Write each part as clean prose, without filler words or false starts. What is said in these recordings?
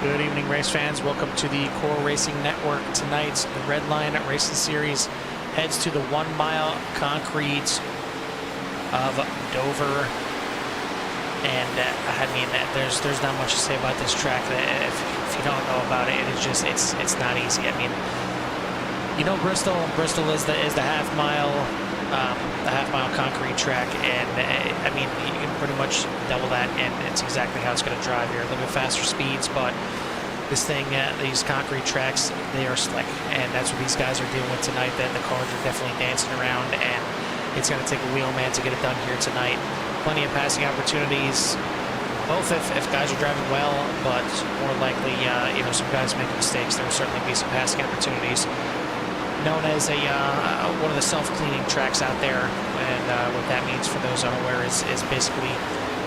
Good evening, race fans. Welcome to the Core Racing Network. Tonight, the Redline Racing Series heads to the 1 mile concrete of Dover. And I mean, there's not much to say about this track. If you don't know about it, it's not easy. I mean, you know, Bristol is the half mile concrete track, and I mean, you can pretty much double that, and it's exactly how it's going to drive here. A little bit faster speeds, but this thing, these concrete tracks, they are slick, and that's what these guys are dealing with tonight. That the cars are definitely dancing around, and it's going to take a wheelman to get it done here tonight. Plenty of passing opportunities, both if guys are driving well, but more likely, you know, some guys make mistakes. There will certainly be some passing opportunities. Known as one of the self-cleaning tracks out there, and what that means for those unaware is basically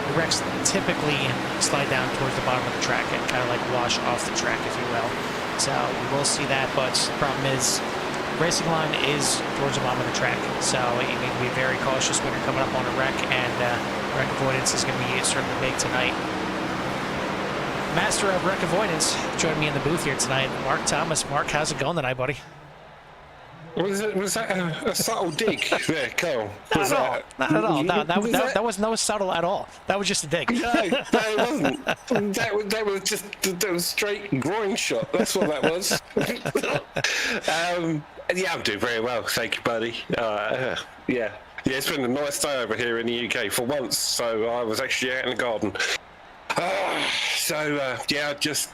the wrecks typically slide down towards the bottom of the track and kind of like wash off the track, if you will. So we will see that, but the problem is racing line is towards the bottom of the track, so you need to be very cautious when you're coming up on a wreck, and wreck avoidance is going to be certainly big tonight. Master of wreck avoidance joining me in the booth here tonight, Mark Thomas. Mark, how's it going tonight, buddy? Was that a subtle dig there, Cole? Not at all. No, that was no subtle at all. That was just a dig. No, it wasn't. That was just a straight groin shot. That's what that was. Yeah, I'm doing very well, thank you, buddy. Yeah, it's been a nice day over here in the UK for once. So I was actually out in the garden. Yeah, just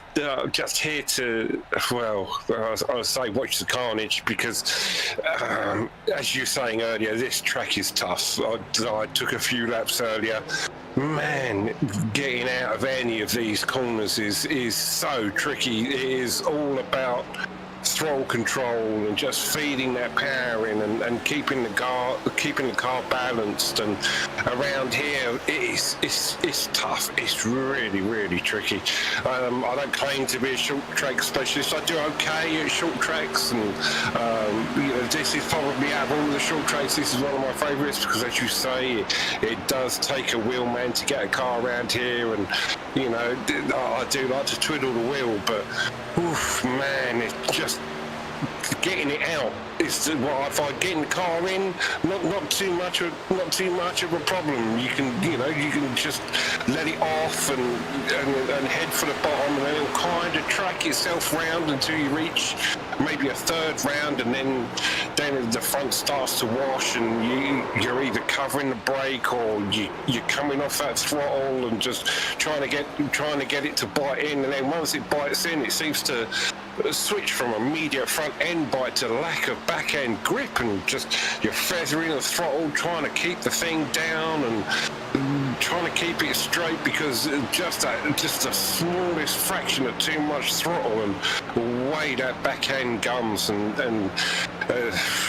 here to, well, I would say watch the carnage, because as you were saying earlier, this track is tough. I took a few laps earlier. Man, getting out of any of these corners is so tricky. It is all about throttle control and just feeding that power in, and keeping the car balanced. And around here it's tough. It's really tricky. I don't claim to be a short track specialist. I do okay at short tracks, and you know, this is probably, out of all the short tracks, this is one of my favorites, because as you say, it does take a wheelman to get a car around here. And you know, I do like to twiddle the wheel, but oof, man, it's just getting it out is if I get in the car in, not too much of a problem. You can just let it off and head for the bottom, and then it'll kind of track itself round until you reach maybe a third round, and then the front starts to wash, and you're either covering the brake, or you're coming off that throttle and just trying to get it to bite in. And then once it bites in, it seems to switch from immediate front end bite to lack of back end grip, and just you're feathering the throttle, trying to keep the thing down and trying to keep it straight, because just the smallest fraction of too much throttle, and way that back end gums, and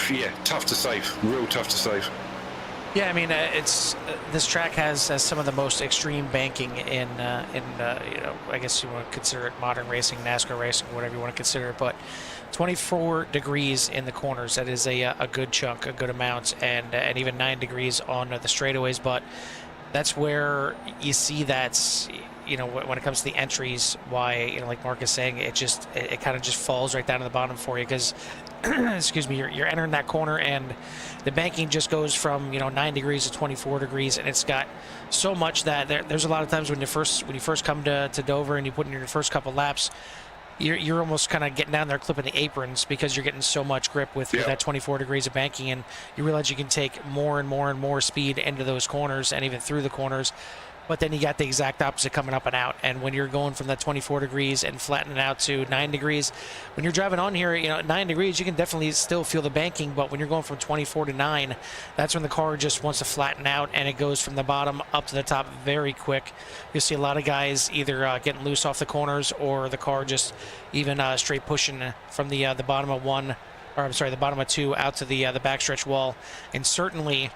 yeah, tough to save, real tough to save. Yeah, I mean, this track has some of the most extreme banking in you know, I guess you want to consider it modern racing, NASCAR racing, whatever you want to consider it, but 24 degrees in the corners. That is a good chunk, a good amount, and even 9 degrees on the straightaways. But that's where you see that, you know, when it comes to the entries, why, you know, like Mark is saying, it kind of just falls right down to the bottom for you, because excuse me, you're entering that corner, and the banking just goes from, you know, 9 degrees to 24 degrees, and it's got so much that there's a lot of times when you first come to Dover and you put in your first couple laps, you're almost kind of getting down there clipping the aprons, because you're getting so much grip with that 24 degrees of banking, and you realize you can take more and more speed into those corners and even through the corners. But then you got the exact opposite coming up and out. And when you're going from that 24 degrees and flattening out to 9 degrees, when you're driving on here, you know, at 9 degrees, you can definitely still feel the banking. But when you're going from 24 to 9, that's when the car just wants to flatten out, and it goes from the bottom up to the top very quick. You'll see a lot of guys either getting loose off the corners, or the car just even straight pushing from the bottom of the bottom of 2 out to the backstretch wall. And certainly,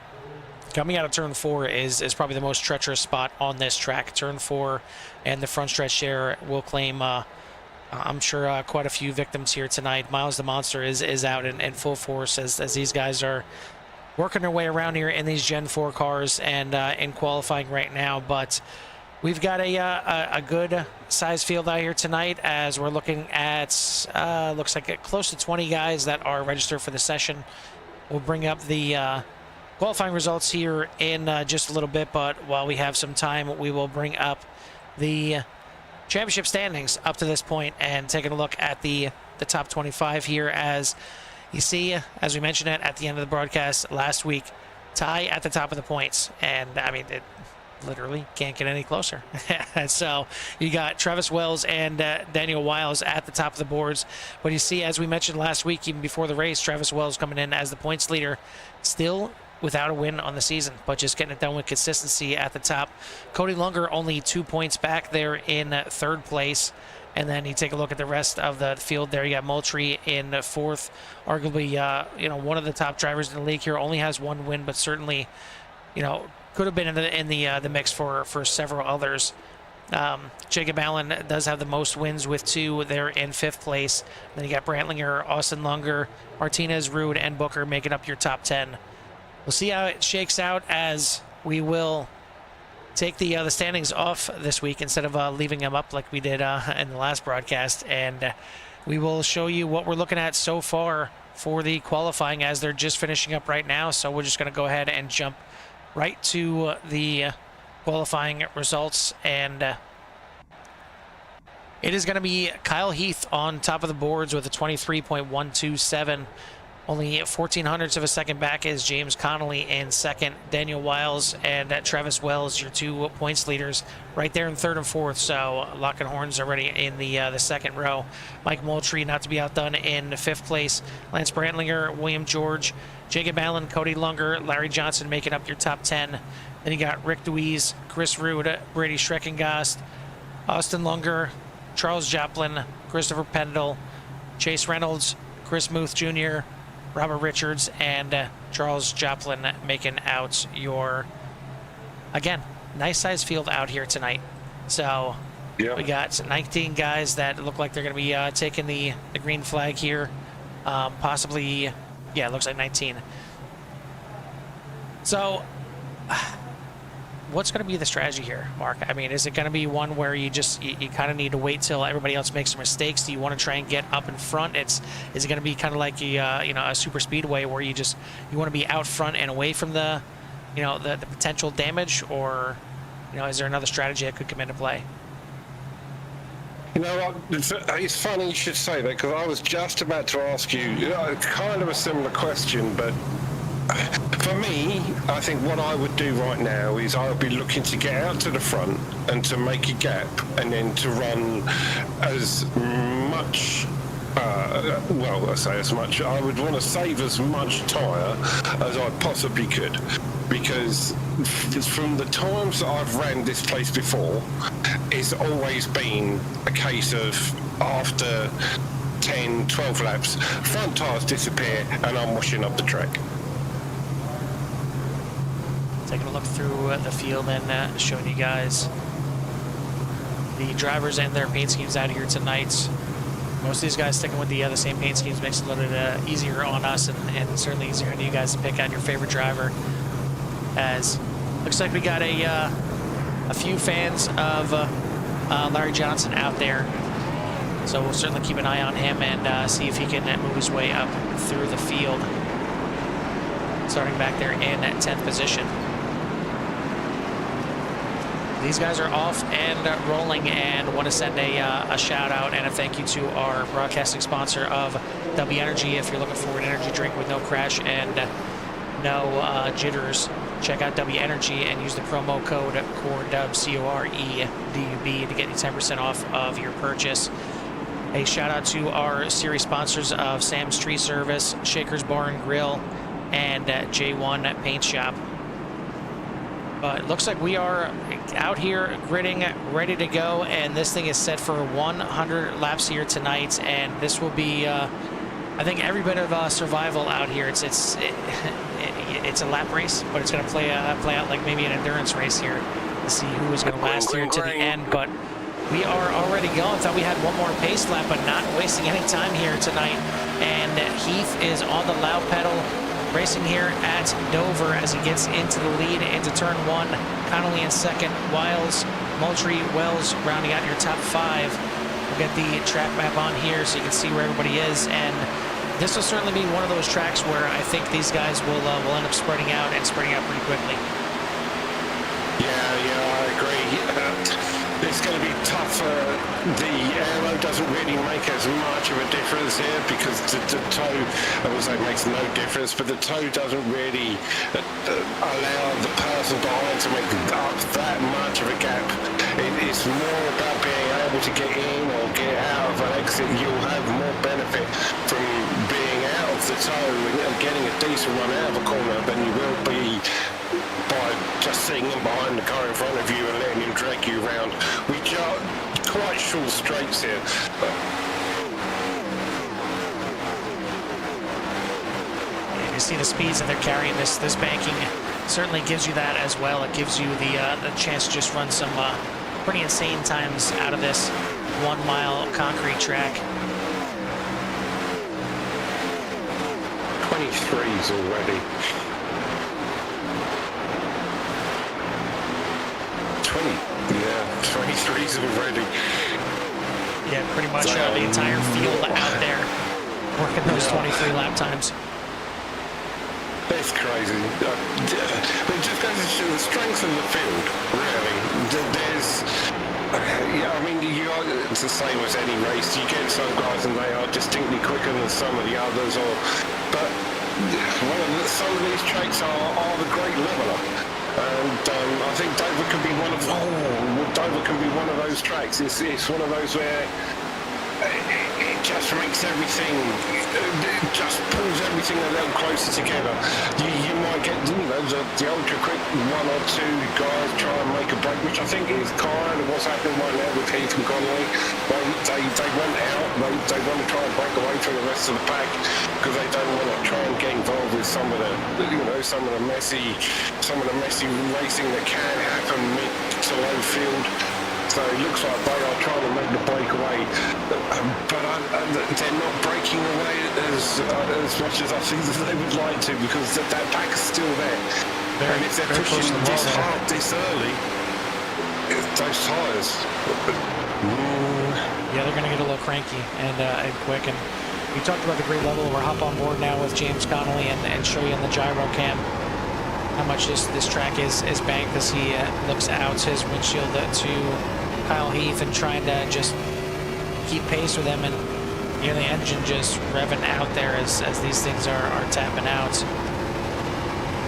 coming out of turn 4 is probably the most treacherous spot on this track. Turn 4 and the front stretch there will claim, I'm sure, quite a few victims here tonight. Miles the Monster is out in full force as these guys are working their way around here in these Gen 4 cars and in qualifying right now. But We've got a good size field out here tonight, as we're looking at, looks like close to 20 guys that are registered for the session. We'll bring up the qualifying results here in just a little bit, but while we have some time, we will bring up the championship standings up to this point and taking a look at the top 25 here. As you see, as we mentioned it at the end of the broadcast last week, tie at the top of the points, and I mean, it literally can't get any closer. So you got Travis Wells and Daniel Wiles at the top of the boards, but you see, as we mentioned last week, even before the race, Travis Wells coming in as the points leader, still without a win on the season, but just getting it done with consistency at the top. Cody Lunger only 2 points back there in third place. And then you take a look at the rest of the field there. You got Moultrie in fourth, arguably, one of the top drivers in the league here. Only has 1 win, but certainly, could have been in the mix for several others. Jacob Allen does have the most wins with 2 there in 5th place. Then you got Brantlinger, Austin Lunger, Martinez, Rude, and Booker making up your top 10. We'll see how it shakes out, as we will take the standings off this week instead of leaving them up like we did in the last broadcast, and we will show you what we're looking at so far for the qualifying, as they're just finishing up right now. So we're just going to go ahead and jump right to the qualifying results, and it is going to be Kyle Heath on top of the boards with a 23.127. Only 0.14 of a second back is James Connolly in second. Daniel Wiles and Travis Wells, your 2 points leaders, right there in third and fourth. So locking horns already in the second row. Mike Moultrie not to be outdone in 5th place. Lance Brantlinger, William George, Jacob Allen, Cody Lunger, Larry Johnson making up your top 10. Then you got Rick Deweese, Chris Rude, Brady Schreckengast, Austin Lunger, Charles Joplin, Christopher Pendle, Chase Reynolds, Chris Muth Jr., Robert Richards, and Charles Joplin making out your, again, nice size field out here tonight. So we got 19 guys that look like they're going to be taking the green flag here. Possibly, yeah, it looks like 19. So what's going to be the strategy here, Mark? I mean, is it going to be one where you kind of need to wait till everybody else makes some mistakes? Do you want to try and get up in front? Is it going to be kind of like a super speedway where you want to be out front and away from the potential damage, or is there another strategy that could come into play? It's funny you should say that, because I was just about to ask you kind of a similar question, but for me, I think what I would do right now is I would be looking to get out to the front and to make a gap, and then to run as much, I say as much, I would want to save as much tyre as I possibly could, because from the times that I've ran this place before, it's always been a case of after 10, 12 laps, front tyres disappear and I'm washing up the track. Taking a look through the field and showing you guys the drivers and their paint schemes out here tonight. Most of these guys sticking with the same paint schemes makes it a little bit easier on us, and certainly easier on you guys to pick out your favorite driver. As looks like we got a few fans of Larry Johnson out there, so we'll certainly keep an eye on him and see if he can move his way up through the field. Starting back there in 10th position. These guys are off and rolling, and want to send a shout out and a thank you to our broadcasting sponsor of W Energy. If you're looking for an energy drink with no crash and no jitters, check out W Energy and use the promo code COREDUB, COREDUB, to get you 10% off of your purchase. A shout out to our series sponsors of Sam's Tree Service, Shaker's Bar and Grill, and J1 Paint Shop. But it looks like we are out here gridding, ready to go, and this thing is set for 100 laps here tonight, and this will be, I think, every bit of survival out here. It's a lap race, but it's going to play out like maybe an endurance race here to see who is going to last here to the end. But we are already going. Thought we had one more pace lap, but not wasting any time here tonight. And Heath is on the loud pedal, racing here at Dover as he gets into the lead into turn 1. Connolly in second, Wiles Moultrie, Wells rounding out your top 5. We'll get the track map on here so you can see where everybody is, and this will certainly be one of those tracks where I think these guys will end up spreading out pretty quickly. Yeah, I agree. It's going to be tough. The aero doesn't really make as much of a difference here because the toe, I would say, makes no difference, but the toe doesn't really allow the person behind to make up that much of a gap. It's more about being able to get in or get out of an exit. You'll have more benefit from being out of the toe and getting a decent run out of a corner than you will be by just sitting in behind the car in front of you and letting him drag you around. We are quite short straights here. You see the speeds that they're carrying. This banking certainly gives you that as well. It gives you the chance to just run some pretty insane times out of this 1 mile concrete track. 23s already. 23s already. Yeah, pretty much the entire field out there working those 23 lap times. That's crazy. It just goes to show the strength of the field, really. I mean, it's the same as any race. You get some guys and they are distinctly quicker than some of the others, but some of these tracks are the great leveler. And I think Dover can be one of those tracks. It's one of those where it just makes everything, it just pulls everything a little closer together. You might get the ultra quick 1 or 2 guys try and make a break, which I think is kind of what's happening right now with Heath and Connolly. They want out. They want to try and break away from the rest of the pack because they don't want to try and get involved with some of the messy racing that can happen mid to low field. So it looks like they are trying to make the breakaway, but they're not breaking away as much as I think that they would like to, because that pack is still there. And if they're pushing this hard, this early, those tyres. Yeah, they're going to get a little cranky and quick. And we talked about the great level. We'll hop on board now with James Connolly and show you in the gyro cam how much this track is banked as he looks out his windshield to Kyle Heath and trying to just keep pace with him, and you know the engine just revving out there as these things are tapping out.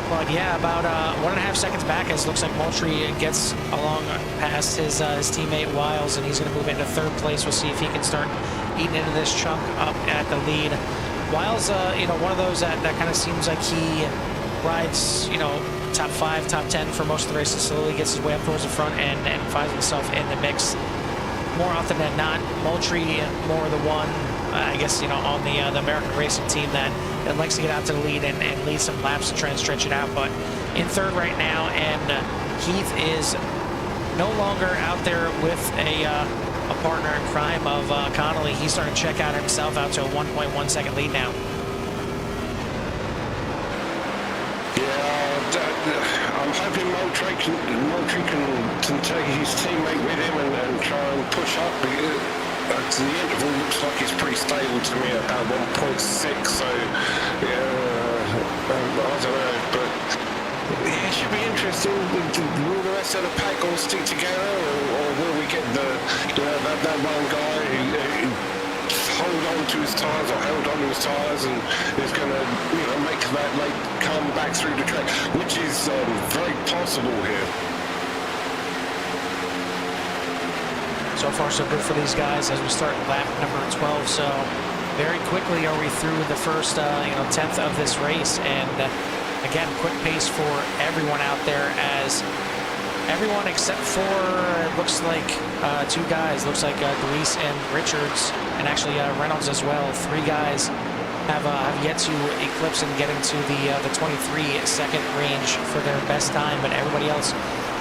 But yeah, about 1.5 seconds back, as it looks like Moultrie gets along past his teammate Wiles, and he's going to move into 3rd place. We'll see if he can start eating into this chunk up at the lead. Wiles, one of those that kind of seems like he rides, top 5, top 10 for most of the races, slowly gets his way up towards the front and finds himself in the mix. More often than not, Moultrie more the one, I guess, on the American Racing team that likes to get out to the lead and lead some laps to try and stretch it out. But in 3rd right now, and Heath is no longer out there with a partner in crime of Connolly. He's starting to check out himself out to a 1.1 second lead now. I'm hoping Moultrie can take his teammate with him and try and push up. The interval looks like it's pretty stable to me at about 1.6, so yeah, I don't know, but it should be interesting. Will the rest of the pack all stick together, or will we get that one guy who hold on to his tyres or held on to his tyres and is going to make that come back through the track, which is very possible here. So far so good for these guys as we start lap number 12. So very quickly are we through the first 10th of this race, and again, quick pace for everyone out there, as everyone except for, it looks like 2 guys, looks like Deweese and Richards, and actually Reynolds as well. 3 guys have yet to eclipse and get into the 23-second range for their best time, but everybody else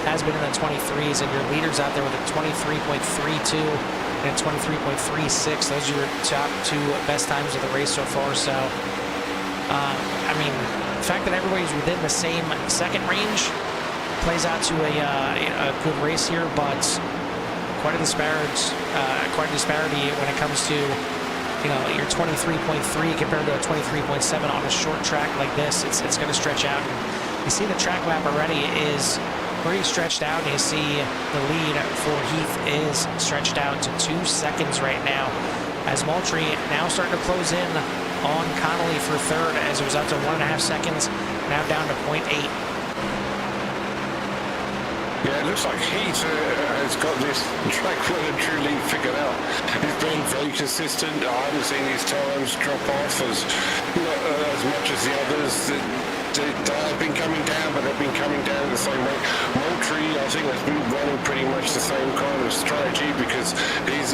has been in the 23s, and your leaders out there with a 23.32 and 23.36. Those are your top 2 best times of the race so far. So, I mean, the fact that everybody's within the same second range plays out to a good race here, but quite a disparity when it comes to, you know, your 23.3 compared to a 23.7 on a short track like this. It's going to stretch out. You see the track map already is pretty stretched out. You see the lead for Heath is stretched out to 2 seconds right now, as Moultrie now starting to close in on Connolly for third, as it was up to 1.5 seconds, now down to 0.8. Yeah, it looks like Heath has got this track well and truly figured out. He's been very consistent. I haven't seen his times drop off as much as the others. They have been coming down, but they've been coming down the same way. Moultrie, I think, has been running pretty much the same kind of strategy, because his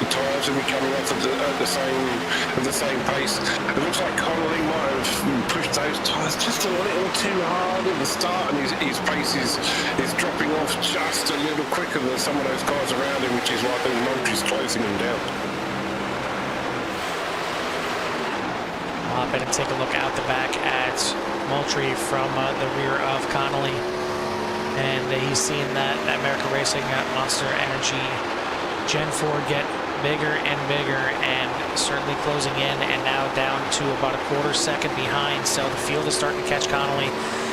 tyres have been coming off at the same pace. It looks like Connolly might have pushed those tyres just a little too hard at the start, and his pace is dropping off just a little quicker than some of those guys around him, which is why I think Moultrie's closing him down. Hop in and take a look out the back at Moultrie from the rear of Connolly, and he's seeing that America Racing Monster Energy Gen 4 get bigger and bigger, and certainly closing in, and now down to about a 1/4 second behind. So the field is starting to catch Connolly.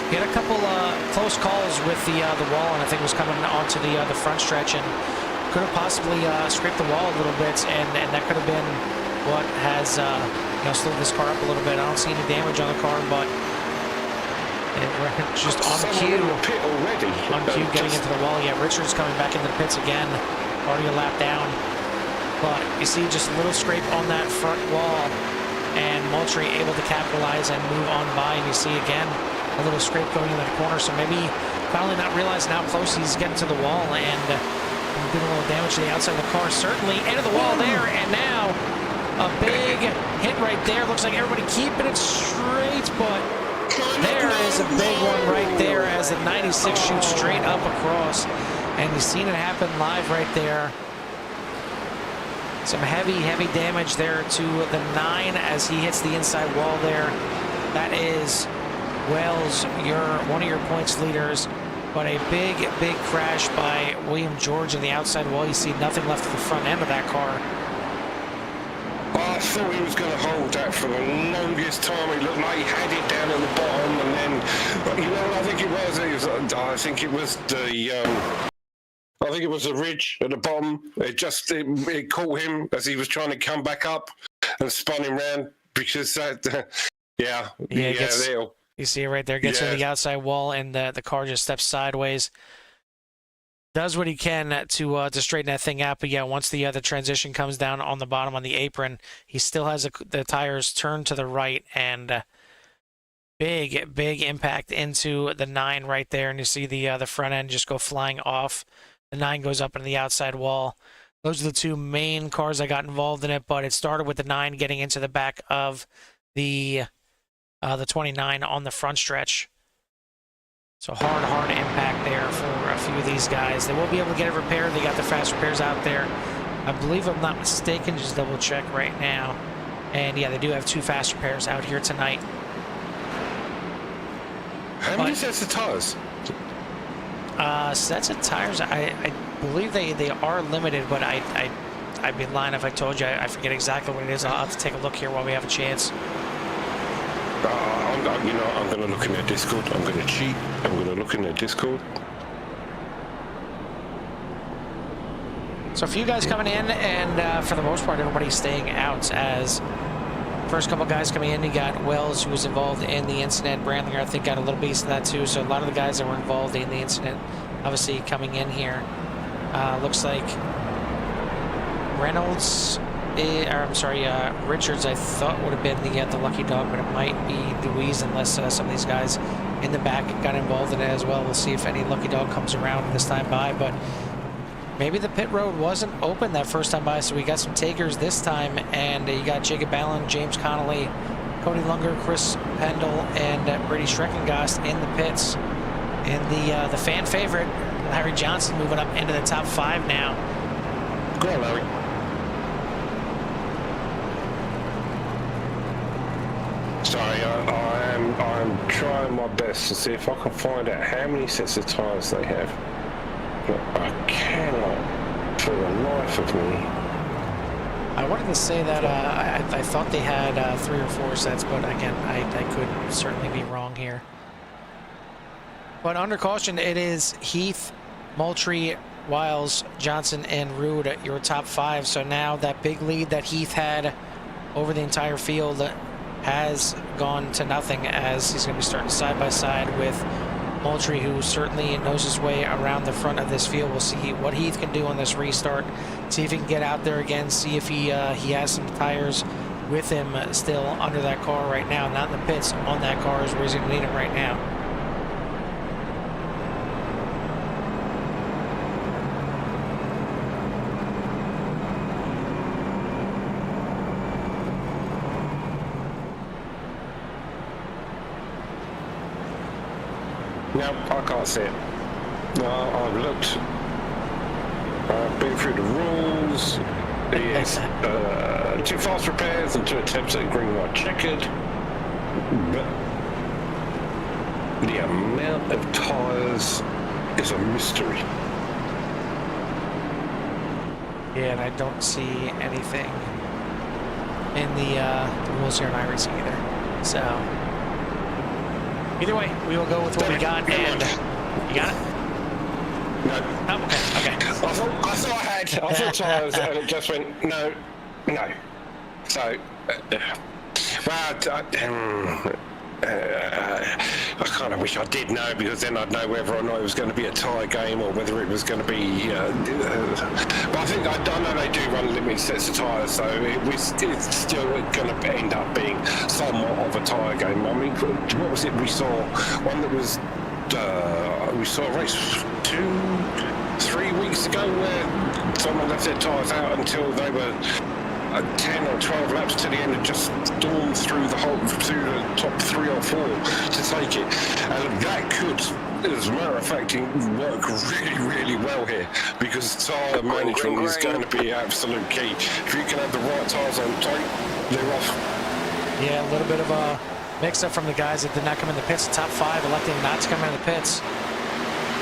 He had a couple close calls with the wall, and I think was coming onto the front stretch, and could have possibly scraped the wall a little bit, and that could have been what has slowed this car up a little bit. I don't see any damage on the car, but just on cue. Pit already. On cue, getting into the wall. Yeah, Richards coming back into the pits again, already a lap down. But you see just a little scrape on that front wall, and Moultrie able to capitalize and move on by. And you see again a little scrape going into the corner. So maybe finally not realizing how close he's getting to the wall, and doing a little damage to the outside of the car. Certainly into the wall there, and now a big hit right there. Looks like everybody keeping it straight, but there is a big one right there as the 96 shoots straight up across. And you've seen it happen live right there. Some heavy damage there to the 9 as he hits the inside wall there. That is Wells, one of your points leaders. But a big crash by William George in the outside wall. You see nothing left of the front end of that car. I thought he was going to hold that for the longest time. It looked like he had it down at the bottom, and then, you know what I think it was? I think it was the ridge at the bottom. It caught him as he was trying to come back up and spun him round, because you see it right there. Gets to the outside wall, and the car just steps sideways. Does what he can to straighten that thing out, but yeah, once the transition comes down on the bottom on the apron, he still has the tires turned to the right, and big impact into the 9 right there, and you see the front end just go flying off. The 9 goes up into the outside wall. Those are the 2 main cars that got involved in it, but it started with the 9 getting into the back of the 29 on the front stretch. So hard impact there for a few of these guys. They will be able to get it repaired. They got the fast repairs out there. I believe, I'm not mistaken, just double check right now. And yeah, they do have 2 fast repairs out here tonight. How many sets of tires? Sets of tires, I believe they are limited, but I'd be lying if I told you. I forget exactly what it is. I'll have to take a look here while we have a chance. I'm going to look in their Discord. I'm going to cheat. I'm going to look in their Discord. So a few guys coming in, and for the most part, everybody's staying out. As first couple guys coming in, you got Wells, who was involved in the incident. Brandlinger, I think, got a little piece of that too. So a lot of the guys that were involved in the incident, obviously coming in here. Looks like Reynolds. Richards, I thought would have been the lucky dog, but it might be Louise, unless some of these guys in the back got involved in it as well. We'll see if any lucky dog comes around this time by, but maybe the pit road wasn't open that first time by, so we got some takers this time, and you got Jacob Allen, James Connolly, Cody Lunger, Chris Pendle, and Brady Schreckengast in the pits. And the fan favorite, Larry Johnson, moving up into the top 5 now. Go on, Larry. Sorry, I am I'm trying my best to see if I can find out how many sets of tyres they have. But I cannot, for the life of me. I wanted to say that I thought they had 3 or 4 sets, but again, I could certainly be wrong here. But under caution, it is Heath, Moultrie, Wiles, Johnson, and Rude, your top 5. So now that big lead that Heath had over the entire field has gone to nothing, as he's going to be starting side by side with Moultrie, who certainly knows his way around the front of this field. We'll see what Heath can do on this restart, see if he can get out there again, see if he has some tires with him still under that car right now, not in the pits, on that car is where he's going to need him right now. No, I can't see it. No, I've looked. I've been through the rules. It's 2 fast repairs and 2 attempts at green light checkered. But the amount of tyres is a mystery. Yeah, and I don't see anything in the rules here in iRacing either. So either way, we will go with what we got. And you got it? No. Oh, okay. I thought tyres, and it just went no. So, I kind of wish I did know, because then I'd know whether or not it was going to be a tie game or whether it was going to be. But I think I know they do run limited sets of tyres, so it's still going to end up being somewhat of a tyre game. I mean, what was it we saw? One that was we saw a race 2-3 weeks ago where someone left their tyres out until they were 10 or 12 laps to the end and just stormed through the top 3 or 4 to take it. And that could, as a matter of fact, work really, really well here, because tyre management is going to be absolute key. If you can have the right tyres on tight, they're off. Yeah, a little bit of a mix-up from the guys that did not come in the pits. The top 5 electing not to come in the pits.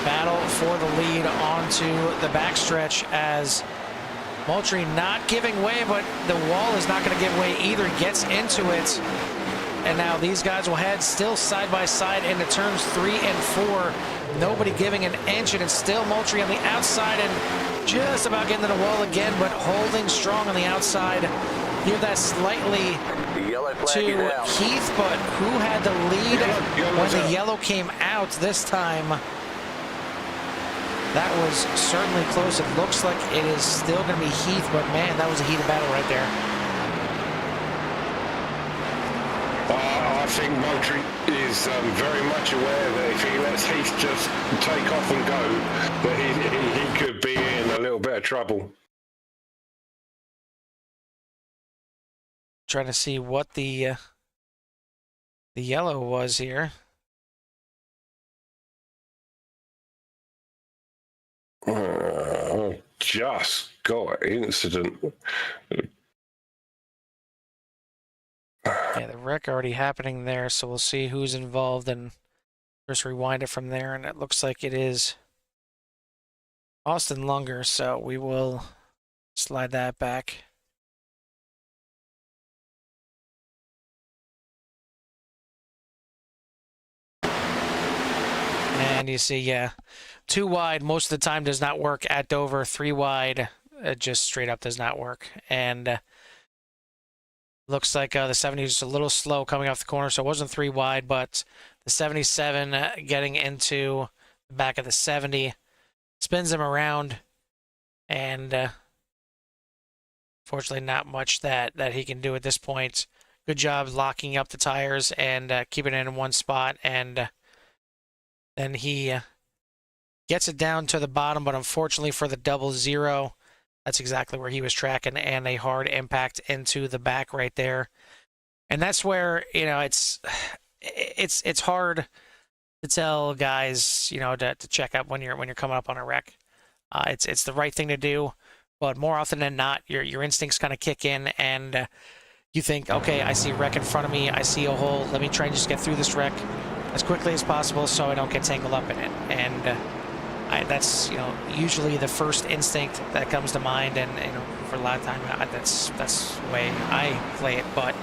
Battle for the lead onto the backstretch, as Moultrie not giving way, but the wall is not going to give way either. Gets into it, and now these guys will head still side by side into turns 3 and 4. Nobody giving an inch, and it's still Moultrie on the outside and just about getting to the wall again, but holding strong on the outside. Give that slightly to Heath, but who had the lead when the yellow came out this time? That was certainly close. It looks like it is still going to be Heath, but man, that was a heated battle right there. I think Moultrie is very much aware that if he lets Heath just take off and go, that he could be in a little bit of trouble. Trying to see what the yellow was here. Just got an incident. Yeah, the wreck already happening there, so we'll see who's involved and just rewind it from there. And it looks like it is Austin Lunger, so we will slide that back. And you see, yeah, 2 wide most of the time does not work at Dover. 3 wide just straight up does not work. And looks like the 70 is a little slow coming off the corner, so it wasn't 3 wide, but the 77 getting into the back of the 70 spins him around, and fortunately not much that he can do at this point. Good job locking up the tires and keeping it in one spot, and then he gets it down to the bottom, but unfortunately for the 00, that's exactly where he was tracking, and a hard impact into the back right there. And that's where, you know, it's hard to tell guys, you know, to check up when you're coming up on a wreck. It's the right thing to do, but more often than not, your instincts kind of kick in, and you think, okay, I see a wreck in front of me, I see a hole, let me try and just get through this wreck as quickly as possible so I don't get tangled up in it. And that's, you know, usually the first instinct that comes to mind, and, you know, for a lot of time, that's the way I play it, but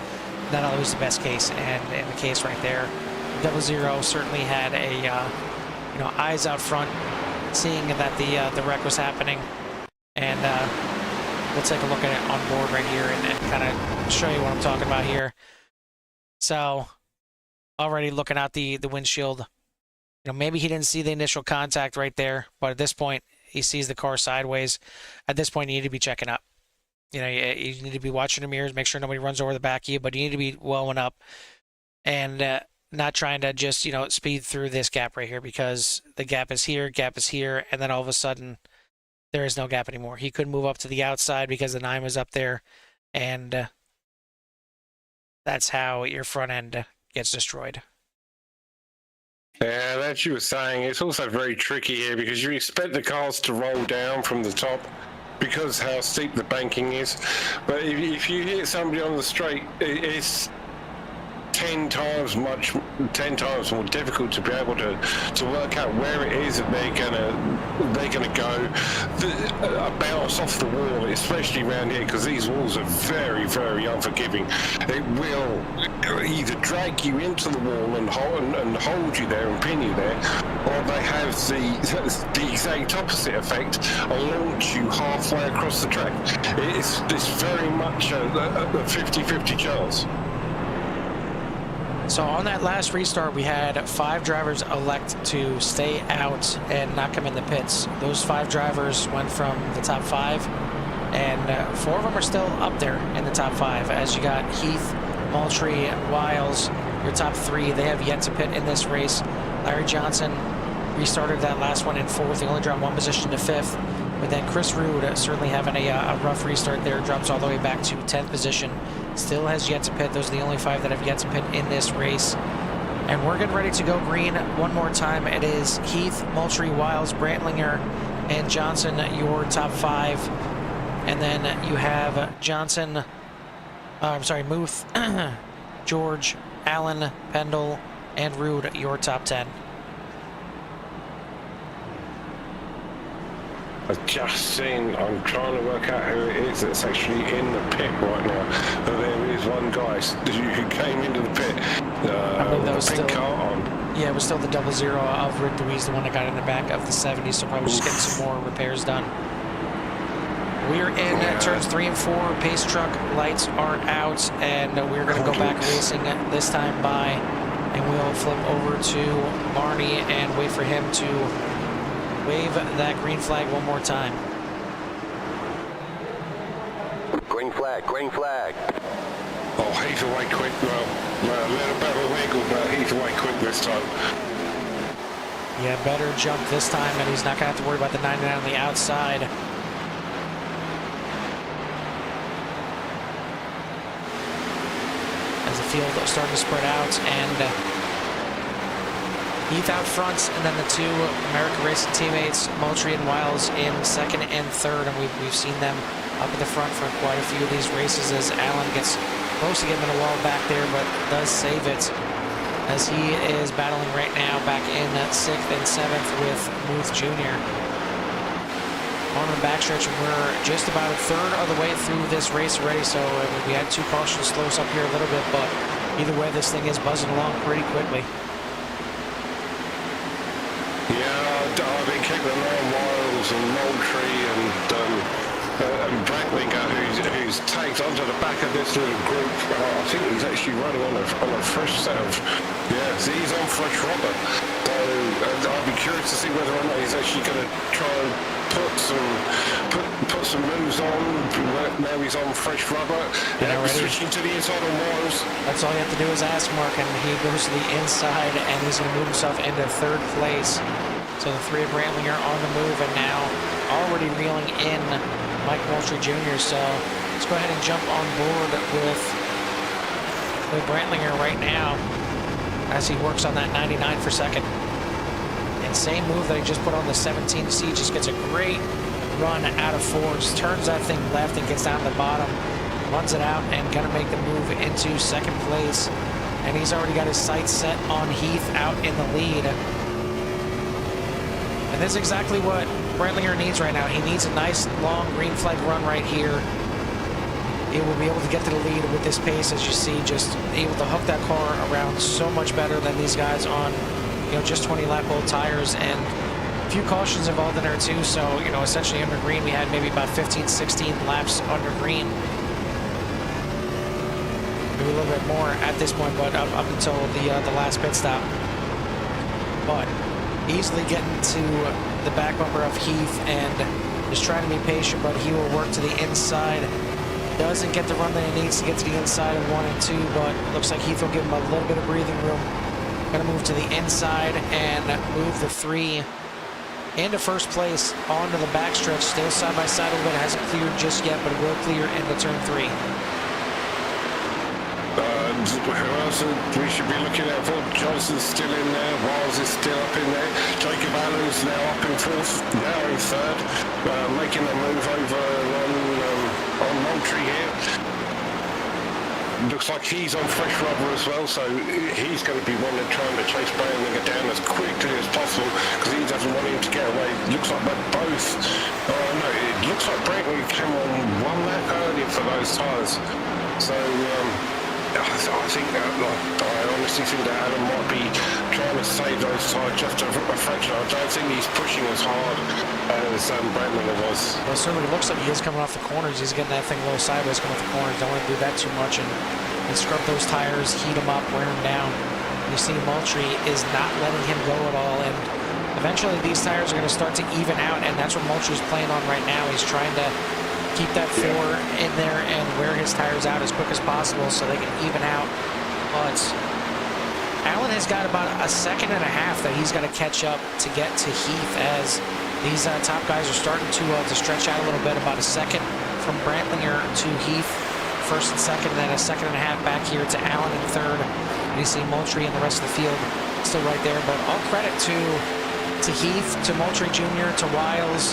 not always the best case. And in the case right there, 00 certainly had a, you know, eyes out front, seeing that the wreck was happening, and we'll take a look at it on board right here and kind of show you what I'm talking about here. So, already looking out the windshield, you know, maybe he didn't see the initial contact right there, but at this point, he sees the car sideways. At this point, you need to be checking up. You know, you need to be watching the mirrors, make sure nobody runs over the back of you, but you need to be welling up and not trying to just, you know, speed through this gap right here, because the gap is here, and then all of a sudden, there is no gap anymore. He couldn't move up to the outside because the 9 was up there, and that's how your front end gets destroyed. Yeah, as you were saying, it's also very tricky here because you expect the cars to roll down from the top because how steep the banking is. But if you hit somebody on the straight, it's 10 times more difficult to be able to work out where it is that they're gonna go. A bounce off the wall, especially around here, because these walls are very, very unforgiving. It will either drag you into the wall and hold you there and pin you there, or they have the exact opposite effect and launch you halfway across the track. It's very much a 50-50 chance. So on that last restart, we had 5 drivers elect to stay out and not come in the pits. Those 5 drivers went from the top 5, and 4 of them are still up there in the top 5. As you got Heath, Moultrie, Wiles, your top 3, they have yet to pit in this race. Larry Johnson restarted that last one in 4th. He only dropped 1 position to 5th. But then Chris Rude, certainly having a rough restart there, drops all the way back to 10th position. Still has yet to pit. Those are the only 5 that have yet to pit in this race. And we're getting ready to go green one more time. It is Heath, Moultrie, Wiles, Brantlinger, and Johnson, your top 5. And then you have Johnson, Muth, George, Allen, Pendle, and Rude, your top 10. I've just seen, I'm trying to work out who it is that's actually in the pit right now. There is one guy who came into the pit. I believe that was still, car on. Yeah, it was still the 00 of Rick Louise, the one that got in the back of the 70, so probably just getting some more repairs done. We're in turns 3 and 4. Pace truck lights are out, and we're going to go back racing this time by, and we'll flip over to Barney and wait for him to wave that green flag one more time. Green flag, green flag. Oh, he's away quick. Well, a little bit of a wiggle, but he's away quick this time. Yeah, better jump this time, and he's not going to have to worry about the 99 on the outside. As the field is starting to spread out, and Heath out front, and then the 2 American Racing teammates, Moultrie and Wiles, in 2nd and 3rd, and we've seen them up at the front for quite a few of these races as Allen gets close to getting the wall back there, but does save it as he is battling right now back in 6th and 7th with Muth Jr. On the backstretch, we're just about a third of the way through this race already, so we had 2 cautions slow us up here a little bit, but either way, this thing is buzzing along pretty quickly. I've been keeping an eye on Wiles and Moultrie and Brantlinger, who's tagged onto the back of this little group. I think he's actually running on a fresh set of, he's on fresh rubber. So I'll be curious to see whether or not he's actually going to try and put some moves on. Now he's on fresh rubber. Switching to the inside on Wiles. That's all you have to do is ask Mark, and he goes to the inside, and he's going to move himself into 3rd place. So the 3 of Brantlinger on the move, and now already reeling in Mike Moultrie Jr. So let's go ahead and jump on board with Brantlinger right now as he works on that 99 for 2nd. And same move that he just put on the 17. See, just gets a great run out of 4. Just turns that thing left and gets down to the bottom. runs it out and gonna make the move into second place. And he's already got his sights set on Heath out in the lead. And this is exactly what Brentlinger needs right now. He needs a nice long green flag run right here. He will be able to get to the lead with this pace, as you see, just able to hook that car around so much better than these guys on, just 20 lap old tires, and a few cautions involved in there too. So, essentially under green, we had maybe about 15, 16 laps under green. Maybe a little bit more at this point, but up until the last pit stop. But easily getting to the back bumper of Heath and just trying to be patient, but he will work to the inside. Doesn't get the run that he needs to get to the inside of 1 and 2, but looks like Heath will give him a little bit of breathing room. Gonna move to the inside and move the 3 into first place onto the backstretch. Still side by side a little bit. Hasn't cleared just yet, but it will clear into turn 3. Who else we should be looking out for? Johnson's still in there. Wiles is still up in there. Jacob Allen's now up in 4th. Now in 3rd. Making a move over on Moultrie here. Looks like he's on fresh rubber as well, so he's going to be one that trying to chase Brandlinger down as quickly as possible because he doesn't want him to get away. Looks like they're both. No, it looks like Brandlinger came on 1 lap earlier for those tyres. So I think that, I honestly think that Adam might be trying to save those tyres just a fraction. I don't think he's pushing as hard as Brandlinger was. Well, certainly it looks like he is coming off the corners. He's getting that thing a little sideways coming off the corners. Don't want to do that too much and scrub those tires, heat them up, wear them down. You see Moultrie is not letting him go at all, and eventually these tires are going to start to even out, and that's what Moultrie's playing on right now. He's trying to keep that 4 in there and wear his tires out as quick as possible so they can even out. But Allen has got about a 1.5 seconds that he's got to catch up to get to Heath, as these top guys are starting to stretch out a little bit. About 1 second from Brantlinger to Heath, 1st and 2nd, and then a 1.5 seconds back here to Allen in 3rd. And you see Moultrie and the rest of the field still right there. But all credit to Heath, to Moultrie Jr., to Wiles,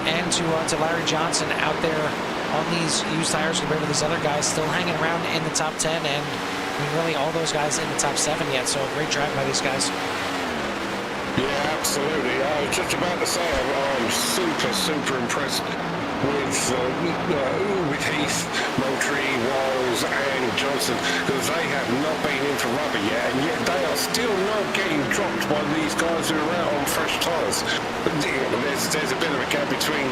and to Larry Johnson out there on these used tires compared to these other guys still hanging around in the top 10, and I mean, really all those guys in the top 7 yet. So a great drive by these guys. Yeah, absolutely. I was just about to say I'm super impressed with Heath, Moultrie, Wiles and Johnson, because they have not been into rubber yet, and yet they are still not getting dropped by these guys who are out on fresh tyres. There's a bit of a gap between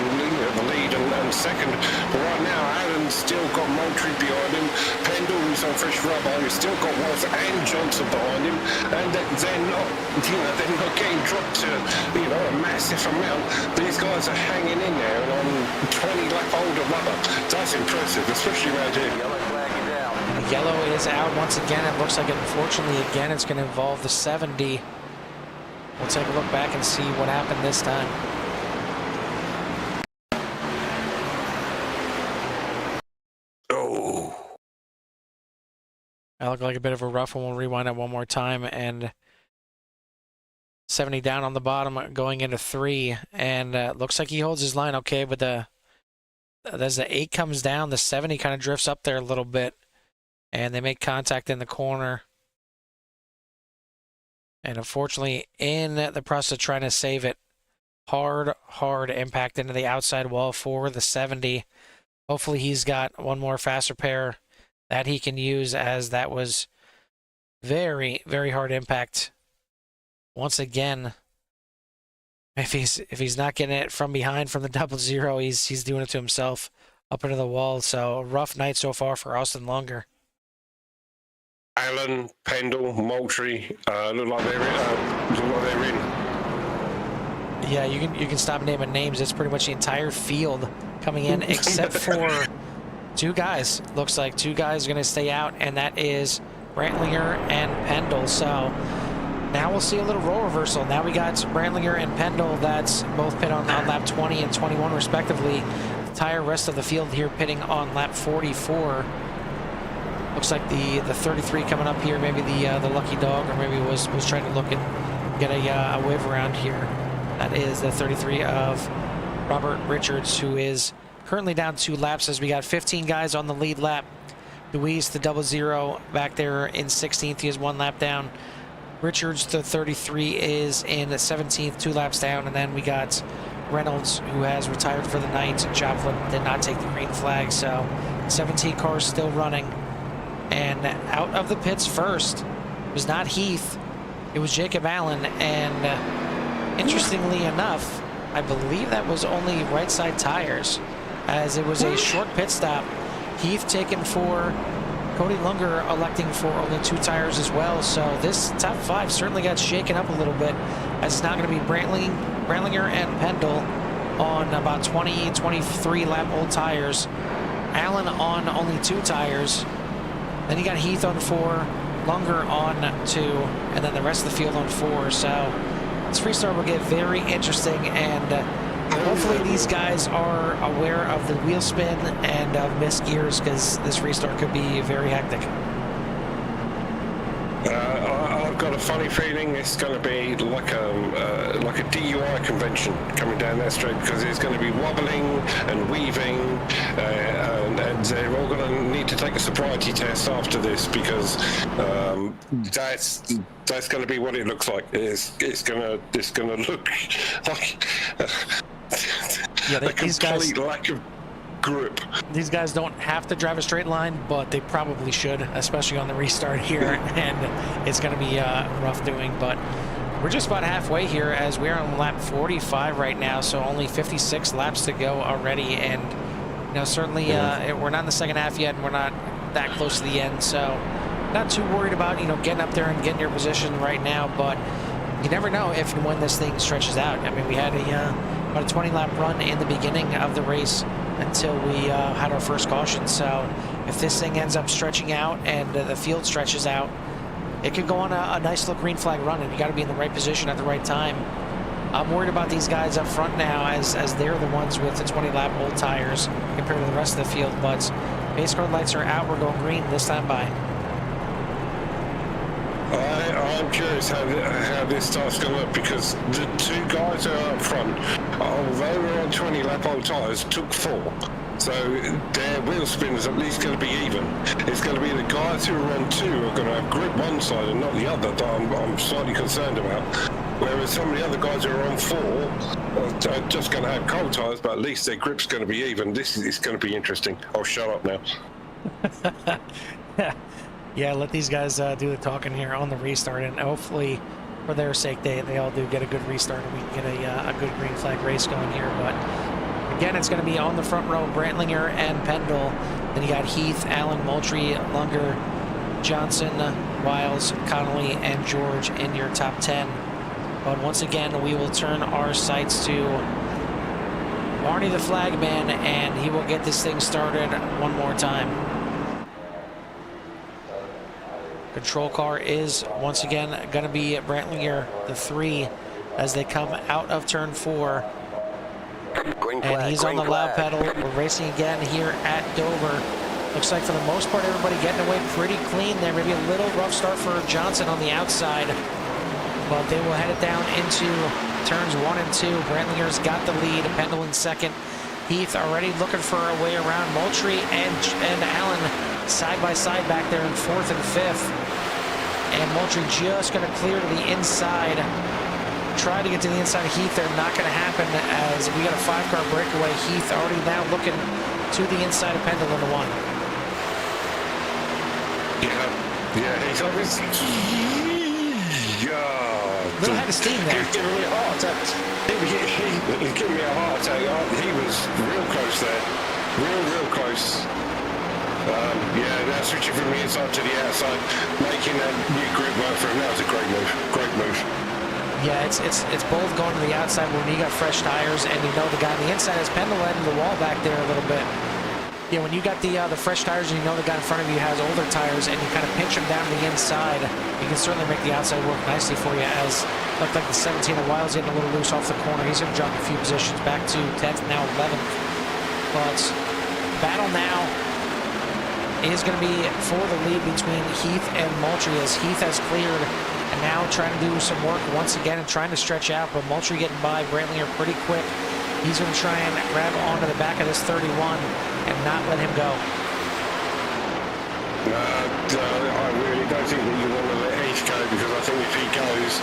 the lead and 2nd, but right now Allen's still got Moultrie behind him, Pendle, who's on fresh rubber, who's still got Wiles and Johnson behind him, and they're not getting dropped to a massive amount. These guys are hanging in there on 20 lap older rubber. That's impressive, especially around here. Yellow flag is out. The yellow is out once again. It looks like, unfortunately, again, it's going to involve the 70. We'll take a look back and see what happened this time. Oh. That looked like a bit of a rough one. We'll rewind it one more time, and 70 down on the bottom going into 3, and looks like he holds his line okay, but as the 8 comes down, the 70 kind of drifts up there a little bit, and they make contact in the corner. And unfortunately, in the process of trying to save it, hard impact into the outside wall for the 70. Hopefully he's got one more fast repair that he can use, as that was very hard impact. Once again, if he's not getting it from behind from the 00, he's doing it to himself up into the wall. So a rough night so far for Austin Longer. Allen, Pendle, Moultrie, look like they're in. Yeah, you can stop naming names. It's pretty much the entire field coming in, except for 2 guys. Looks like 2 guys are going to stay out, and that is Brantlinger and Pendle. So now we'll see a little role reversal. Now we got Brantlinger and Pendle that's both pit on lap 20 and 21 respectively. The entire rest of the field here pitting on lap 44. Looks like the 33 coming up here, maybe the lucky dog, or maybe was trying to look and get a wave around here. That is the 33 of Robert Richards, who is currently down 2 laps as we got 15 guys on the lead lap. Luis, the 00 back there in 16th. He has 1 lap down. Richards, the 33, is in 17th, 2 laps down. And then we got Reynolds, who has retired for the night. Joplin did not take the green flag, so 17 cars still running. And out of the pits first was not Heath, it was Jacob Allen. And interestingly enough, I believe that was only right side tires, as it was a short pit stop. Heath taken 4, Cody Lunger electing for only 2 tires as well. So this top 5 certainly got shaken up a little bit, as it's now going to be Brandlinger and Pendle on about 23 lap old tires. Allen on only 2 tires. Then you got Heath on 4, Lunger on 2, and then the rest of the field on 4. So this restart will get very interesting, and hopefully these guys are aware of the wheel spin and of missed gears, because this restart could be very hectic. I've got a funny feeling it's going to be like a DUI convention coming down that straight, because it's going to be wobbling and weaving, and they're all going to need to take a sobriety test after this, because that's going to be what it looks like. It's going to look like a complete lack of grip. These guys don't have to drive a straight line, but they probably should, especially on the restart here. And it's going to be rough doing, but we're just about halfway here, as we're on lap 45 right now, so only 56 laps to go already. And you know, certainly we're not in the second half yet, and we're not that close to the end, so not too worried about, you know, getting up there and getting your position right now. But you never know if and when this thing stretches out. I mean, we had about a 20 lap run in the beginning of the race until we had our first caution. So if this thing ends up stretching out and the field stretches out, it could go on a nice little green flag run, and you got to be in the right position at the right time. I'm worried about these guys up front now, as they're the ones with the 20 lap old tires compared to the rest of the field. But base card lights are out, we're going green this time by. I'm curious how this starts going to look, because the 2 guys who are up front, although they're on 20 lap old tyres, took 4. So their wheel spin is at least going to be even. It's going to be the guys who are on 2 are going to have grip one side and not the other that I'm slightly concerned about. Whereas some of the other guys who are on 4 are just going to have cold tyres, but at least their grip's going to be even. This is going to be interesting. I'll shut up now. Yeah, let these guys do the talking here on the restart, and hopefully, for their sake, they all do get a good restart, and we can get a good green flag race going here. But again, it's going to be on the front row, Brantlinger and Pendle. Then you got Heath, Allen, Moultrie, Lunger, Johnson, Wiles, Connolly, and George in your top 10. But once again, we will turn our sights to Barney the flagman, and he will get this thing started one more time. Control car is once again going to be Brantlinger, the 3, as they come out of turn 4. And he's on the loud pedal. We're racing again here at Dover. Looks like for the most part, everybody getting away pretty clean there. Maybe a little rough start for Johnson on the outside, but they will head it down into turns 1 and 2. Brantlinger's got the lead. Pendle in second. Heath already looking for a way around Moultrie and Allen side by side back there in 4th and 5th. And Moultrie just going to clear to the inside. Try to get to the inside of Heath there, not going to happen, as we got a 5-car breakaway. Heath already now looking to the inside of Pendle in the 1. Yeah, he's obviously. Little head of steam there. He's giving me a heart attack. He's giving me a heart attack. He was real close there. Real close. Now switching from the inside to the outside, making that new grip work for him. That was a great move. Yeah, it's bold going to the outside when you got fresh tires, and you know the guy on the inside has Pendle in the wall back there a little bit. Yeah, when you got the fresh tires and you know the guy in front of you has older tires, and you kind of pinch him down to the inside, you can certainly make the outside work nicely for you. As looked like the 17 of Wiles getting a little loose off the corner. He's going to drop a few positions back to 10th, now 11th. But battle now is going to be for the lead between Heath and Moultrie, as Heath has cleared and now trying to do some work once again and trying to stretch out, but Moultrie getting by Brantlinger pretty quick. He's going to try and grab onto the back of this 31 and not let him go. I really don't think that you want to let Heath go, because I think if he goes,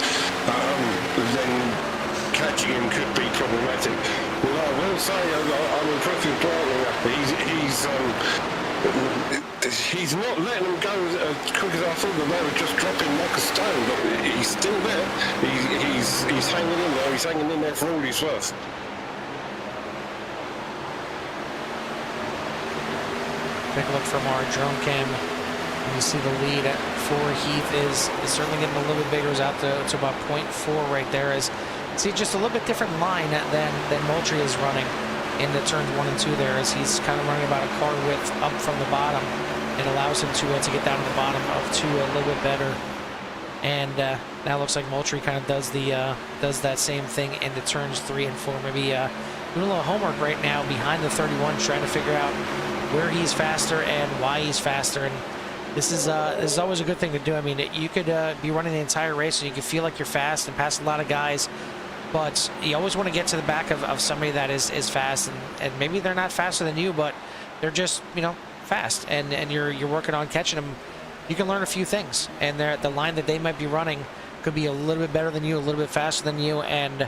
then catching him could be problematic. Well, I will say, I'm impressed with Bradley. He's not letting them go as quick as I thought that they were just dropping like a stone, but he's still there. He's hanging in there. He's hanging in there for all he's worth. Take a look from our drone cam. You see the lead for Heath is certainly getting a little bit bigger. It's out to about 0.4 right there. See just a little bit different line than Moultrie is running in the turns 1 and 2 there, as he's kind of running about a car width up from the bottom. It allows him to get down to the bottom of 2 a little bit better. And now it looks like Moultrie kind of does that same thing into turns 3 and 4. Maybe doing a little homework right now behind the 31, trying to figure out where he's faster and why he's faster. And this is always a good thing to do. I mean, you could be running the entire race and you could feel like you're fast and pass a lot of guys, but you always want to get to the back of somebody that is fast, and maybe they're not faster than you, but they're just, you know, fast, and you're working on catching them. You can learn a few things, and the line that they might be running could be a little bit better than you, a little bit faster than you, and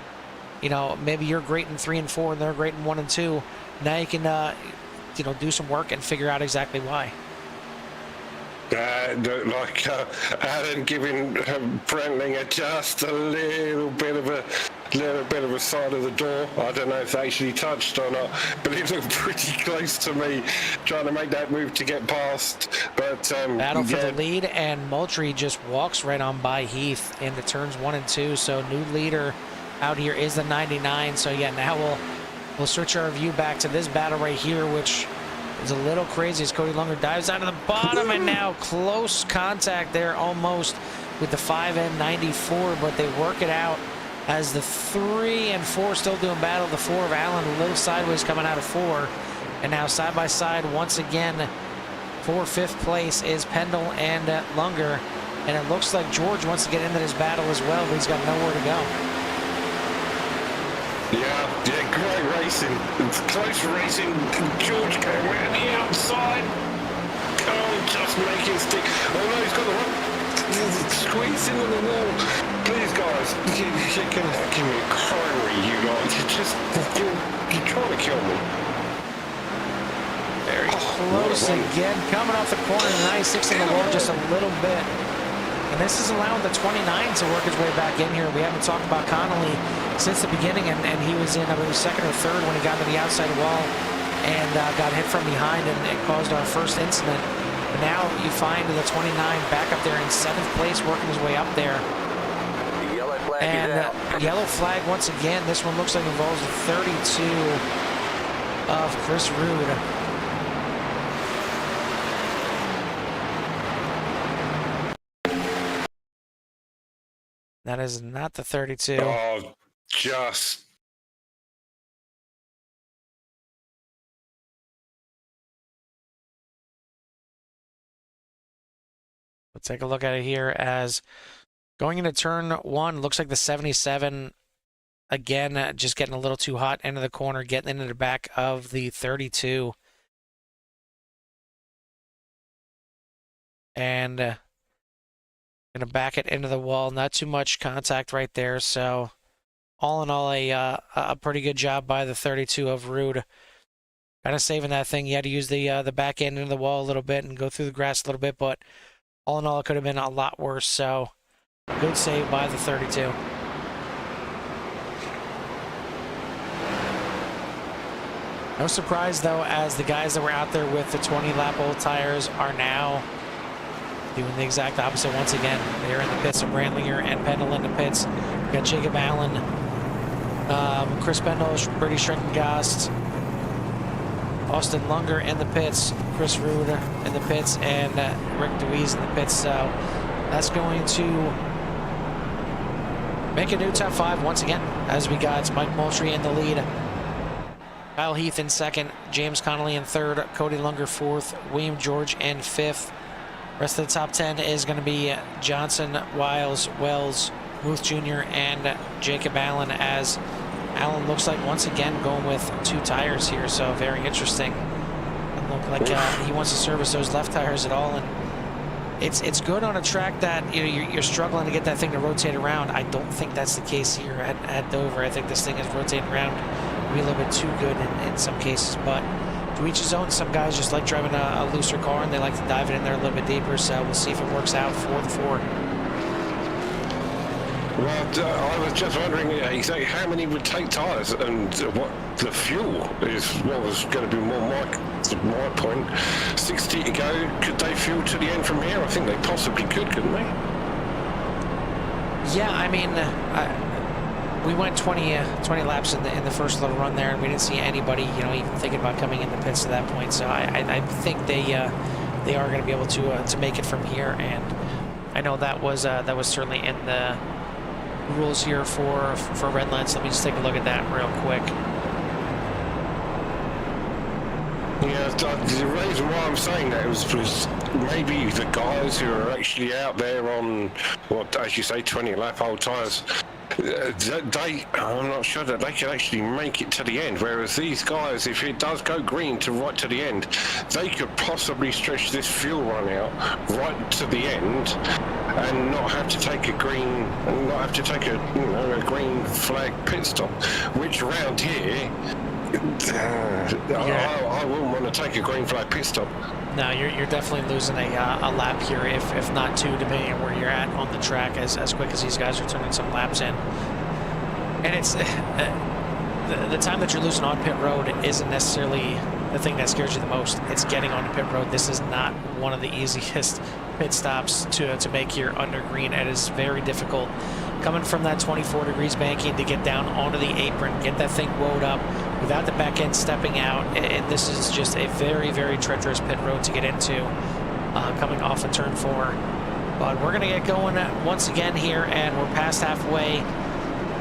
you know, maybe you're great in 3 and 4 and they're great in 1 and 2. Now you can you know, do some work and figure out exactly why. Like Alan giving Brentlinger just a little bit of a side of the door. I don't know if they actually touched or not, but it looked pretty close to me, trying to make that move to get past. But battle for the lead, and Moultrie just walks right on by Heath in the turns 1 and 2. So new leader out here is the 99. So yeah, now we'll switch our view back to this battle right here, which is a little crazy as Cody Lunger dives out of the bottom, and now close contact there almost with the 5 and 94, but they work it out as the 3 and 4 still doing battle. The 4 of Allen a little sideways coming out of 4, and now side by side once again for 5th place is Pendle and Lunger, and it looks like George wants to get into this battle as well, but he's got nowhere to go. Yeah, great racing. It's close racing. George going around the outside. Can't just make it stick. Oh no, he's got the one. Squeezing on the wall. Please, guys, you're gonna give me a coronary, you lot. You're trying to kill me. Very close again. Coming off the corner, 96 in the wall just a little bit. And this is allowing the 29 to work his way back in here. We haven't talked about Connolly since the beginning, and he was in, I believe, 2nd or 3rd when he got to the outside wall and got hit from behind, and it caused our first incident. But now you find the 29 back up there in 7th place, working his way up there. The yellow flag And is out. yellow flag once again. This one looks like involves the 32 of Chris Rude. That is not the 32. Oh, just. Let's take a look at it here as going into turn 1, looks like the 77, again, just getting a little too hot, end of the corner, getting into the back of the 32. And going to back it into the wall. Not too much contact right there. So all in all, a pretty good job by the 32 of Rude. Kind of saving that thing. You had to use the back end into the wall a little bit and go through the grass a little bit, but all in all, it could have been a lot worse. So good save by the 32. No surprise, though, as the guys that were out there with the 20-lap old tires are now doing the exact opposite once again. They're in the pits of Brandlinger and Pendle in the pits. We got Jacob Allen, Chris Pendle, Brady Schreckengast, Austin Lunger in the pits, Chris Rude in the pits, and Rick DeWeese in the pits. So that's going to make a new top 5 once again, as we got Mike Moultrie in the lead, Kyle Heath in 2nd, James Connolly in 3rd, Cody Lunger 4th, William George in 5th. Rest of the top 10 is going to be Johnson, Wiles, Wells, Muth Jr., and Jacob Allen, as Alan looks like once again going with 2 tires here, so very interesting. Doesn't look like he wants to service those left tires at all, and it's good on a track that you're struggling to get that thing to rotate around. I don't think that's the case here at Dover. I think this thing is rotating around maybe a little bit too good in some cases, but to each his own. Some guys just like driving a looser car and they like to dive it in there a little bit deeper, so we'll see if it works out for the Ford. Well, I was just wondering exactly how many would take tyres and what the fuel is. What was going to be more my point. 60 to go. Could they fuel to the end from here? I think they possibly could, couldn't they? Yeah, I mean, we went 20 laps in the first little run there, and we didn't see anybody, even thinking about coming in the pits to that point. So I think they are going to be able to make it from here, and I know that was certainly in the rules here for Redline. So let me just take a look at that real quick. Yeah, the reason why I'm saying that was maybe the guys who are actually out there on, as you say, 20 lap old tyres, I'm not sure that they can actually make it to the end, whereas these guys, if it does go green to right to the end, they could possibly stretch this fuel run out right to the end and not have to take a green flag pit stop, which around here I wouldn't want to take a green flag pit stop. No, you're definitely losing a lap here, if not 2, depending on where you're at on the track, as quick as these guys are turning some laps in. And it's the time that you're losing on pit road isn't necessarily the thing that scares you the most. It's getting onto pit road. This is not one of the easiest pit stops to make here under green. It is very difficult coming from that 24 degrees banking to get down onto the apron, get that thing woed up without the back end stepping out. And this is just a very, very treacherous pit road to get into coming off of turn 4. But we're going to get going once again here, and we're past halfway.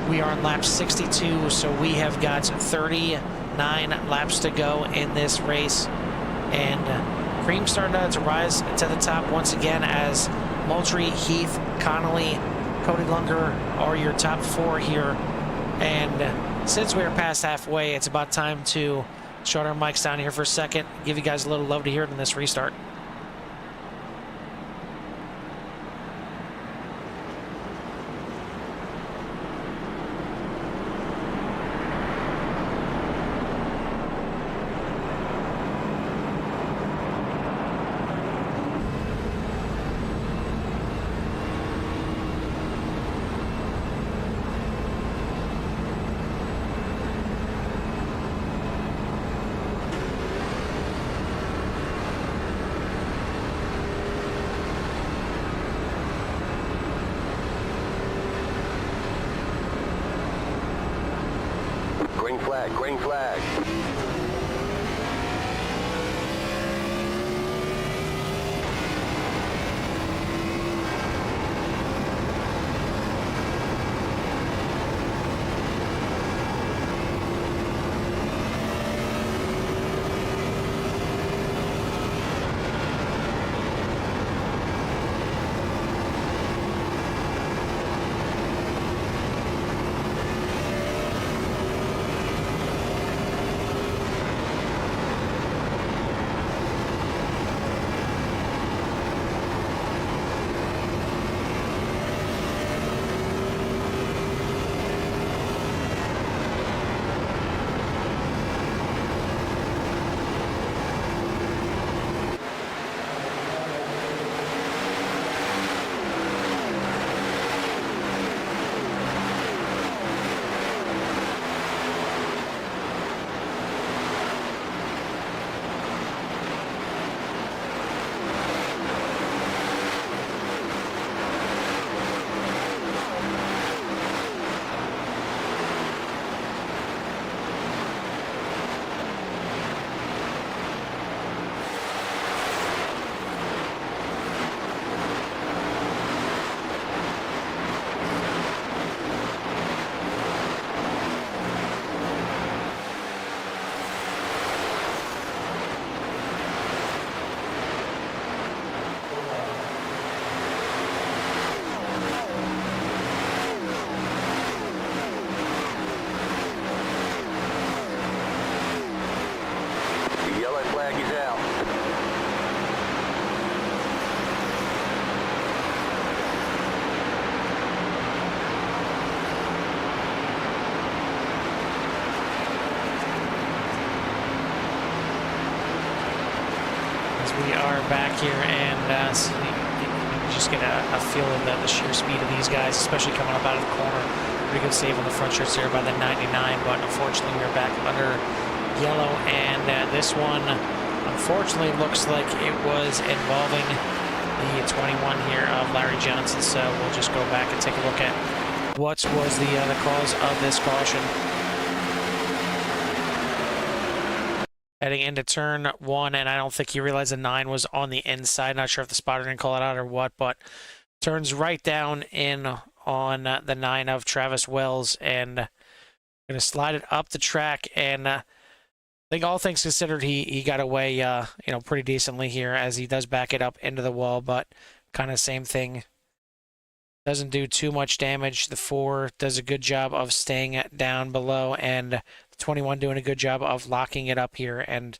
We are on lap 62, so we have got 39 laps to go in this race. And cream starting to rise to the top once again as Moultrie, Heath, Connolly, Cody Lunger are your top 4 here. And since we're past halfway, it's about time to shut our mics down here for a second, give you guys a little love to hear it in this restart. Green flag. package out. As we are back here, and so you just get a feel of the sheer speed of these guys, especially coming up out of the corner. Pretty good save on the front shirts there by the 99, but unfortunately we're back under yellow, and this one unfortunately looks like it was involving the 21 here of Larry Johnson. So we'll just go back and take a look at what was the cause of this caution. Heading into turn one, and I don't think he realized the 9 was on the inside. Not sure if the spotter didn't call it out or what, but turns right down in on the 9 of Travis Wells, and going to slide it up the track. And I think all things considered, he got away, pretty decently here as he does back it up into the wall, but kind of same thing. Doesn't do too much damage. The 4 does a good job of staying down below, and the 21 doing a good job of locking it up here. And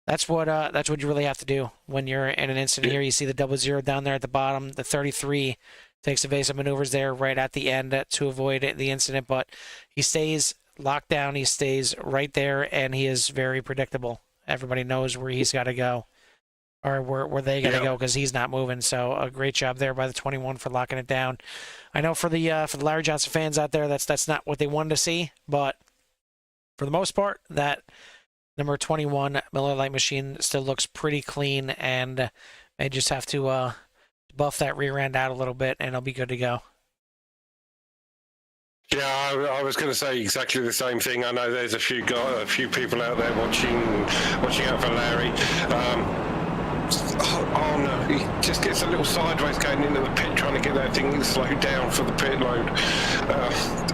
that's what you really have to do when you're in an incident here. You see the 00 down there at the bottom. The 33 takes evasive maneuvers there right at the end to avoid the incident, but he stays locked down. He stays right there, and he is very predictable. Everybody knows where he's got to go, or where they got to go, because he's not moving. So a great job there by the 21 for locking it down. I know for the Larry Johnson fans out there, that's not what they wanted to see, but for the most part, that number 21 Miller Lite machine still looks pretty clean, and they just have to buff that rear end out a little bit, and it'll be good to go. Yeah, I was going to say exactly the same thing. I know there's a few people out there watching out for Larry. Oh no, he just gets a little sideways going into the pit, trying to get that thing slowed down for the pit load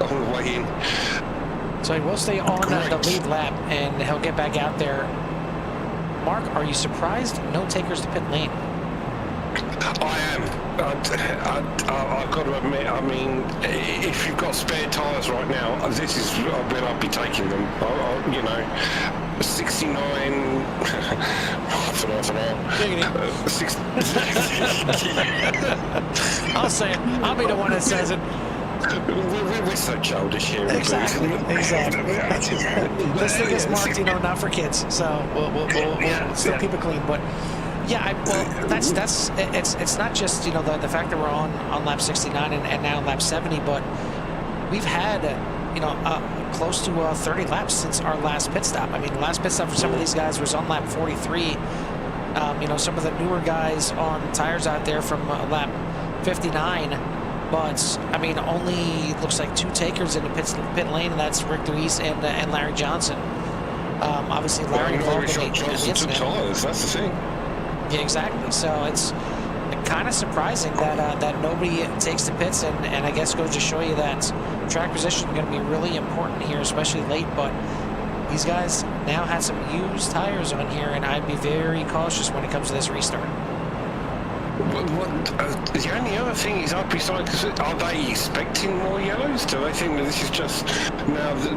on the way in. So he will stay on the lead lap, and he'll get back out there. Mark, are you surprised no takers to pit lane? I am. I've got to admit, I mean, if you've got spare tyres right now, this is when I'd be taking them. 69. I'll say it. I'll be the one that says it. We're so childish here. Exactly. This thing is marked, not for kids. So we'll still keep it clean. But yeah, it's not just the fact that we're on lap 69 and now lap 70, but we've had close to 30 laps since our last pit stop. I mean, the last pit stop for some of these guys was on lap 43. Some of the newer guys on tires out there from lap 59. But, I mean, only looks like 2 takers in the pit lane, and that's Rick DeWeese and Larry Johnson. Obviously, Larry involved in the incident. That's the thing. Yeah, exactly. So it's kind of surprising that nobody takes the pits, and I guess goes to show you that track position is going to be really important here, especially late. But these guys now have some used tires on here, and I'd be very cautious when it comes to this restart. The only other thing is, are they expecting more yellows? Do they think that this is just now the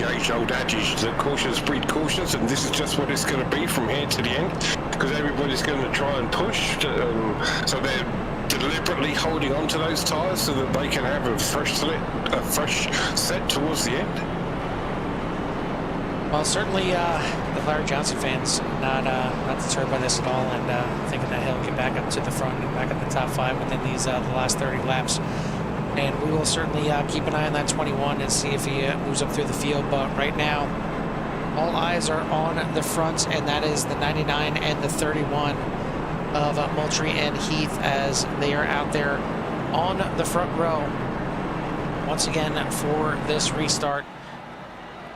age-old adage that cautious breed cautious, and this is just what it's going to be from here to the end? Because everybody's going to try and push, so they're deliberately holding on to those tyres so that they can have a fresh set towards the end. Well, certainly the Larry Johnson fans not deterred by this at all, and thinking that he'll get back up to the front and back in the top 5 within these the last 30 laps. And we will certainly keep an eye on that 21 and see if he moves up through the field. But right now, all eyes are on the front, and that is the 99 and the 31 of Moultrie and Heath, as they are out there on the front row once again for this restart.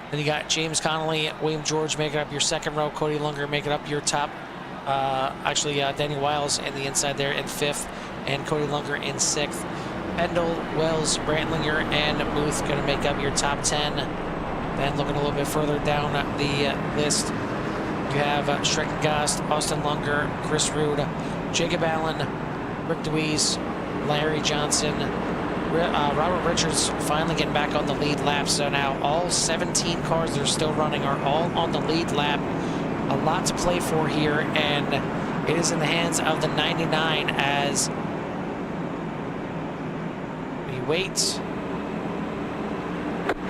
Then you got James Connolly, William George making up your second row, Cody Lunger making up your top. Danny Wiles in the inside there in 5th, and Cody Lunger in 6th. Pendle, Wells, Brantlinger, and Booth going to make up your top 10. Then looking a little bit further down the list, you have Streckengost, Austin Lunger, Chris Rude, Jacob Allen, Rick DeWeese, Larry Johnson, Robert Richards finally getting back on the lead lap. So now all 17 cars that are still running are all on the lead lap. a lot to play for here, and it is in the hands of the 99 as he waits.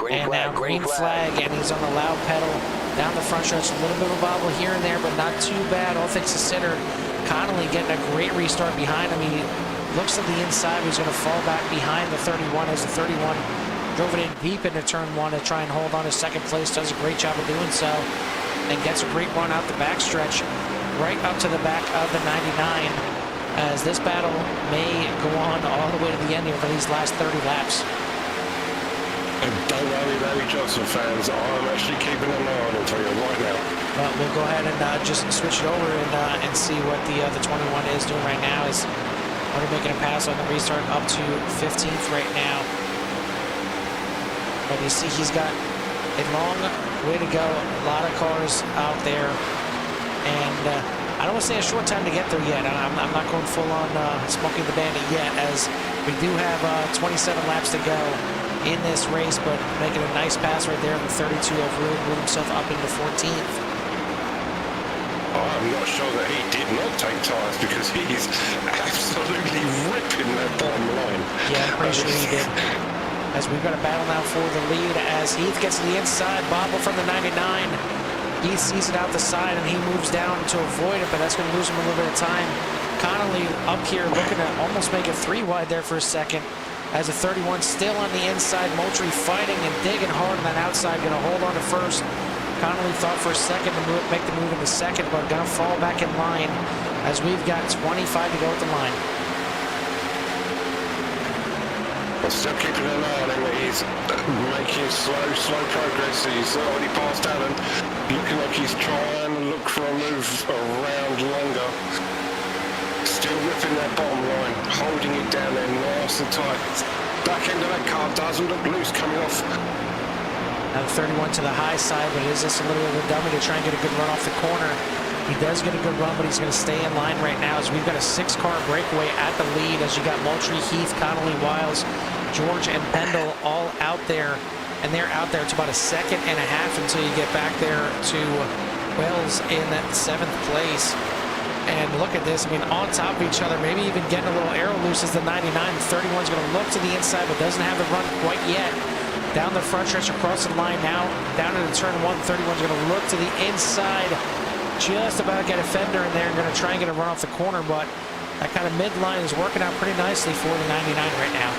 And now green flag, and he's on the loud pedal down the front stretch. A little bit of a bobble here and there, but not too bad, all things considered. Connolly getting a great restart behind him. He looks to the inside. He's going to fall back behind the 31 as the 31 drove it in deep into turn 1 to try and hold on to second place. Does a great job of doing so, and gets a great run out the backstretch, right up to the back of the 99, as this battle may go on all the way to the end here for these last 30 laps. And don't worry, Larry Johnson fans, I'm actually keeping an eye on him for you right now. Well, we'll go ahead and just switch it over and see what the 21 is doing right now. Is already making a pass on the restart up to 15th right now. But you see he's got a long way to go, a lot of cars out there, and I don't want to say a short time to get there yet. I'm not going full on smoking the bandit yet, as we do have 27 laps to go in this race, but making a nice pass right there. The 32 have really moved himself up into 14th. I'm not sure that he did not take tires, because he's absolutely ripping that bottom line. Yeah, I'm pretty sure he did. As we've got a battle now for the lead, as Heath gets to the inside, bobble from the 99. Heath sees it out the side, and he moves down to avoid it, but that's going to lose him a little bit of time. Connolly up here looking to almost make it 3 wide there for a second, as a 31 still on the inside. Moultrie fighting and digging hard on that outside, going to hold on to first. Connolly thought for a second to make the move into second, but going to fall back in line, as we've got 25 to go at the line. I'm still keeping an eye on him. He's making slow progress. He's already passed Allen, looking like he's trying to look for a move around longer. Still ripping that bottom line, holding it down there nice and tight. Back end of that car doesn't look loose coming off. Now the 31 to the high side, but it is just a little bit of a dummy to try and get a good run off the corner. He does get a good run, but he's going to stay in line right now, as we've got a 6-car breakaway at the lead, as you got Moultrie, Heath, Connolly, Wiles, George, and Pendle all out there, and they're out there. It's about a second and a half until you get back there to Wells in that 7th place. And look at this, I mean, on top of each other, maybe even getting a little arrow loose as the 99. The 31's going to look to the inside, but doesn't have the run quite yet. Down the front stretch, across the line now, down into turn 1. 31's going to look to the inside, just about get a fender in there, and going to try and get a run off the corner, but that kind of midline is working out pretty nicely for the 99 right now.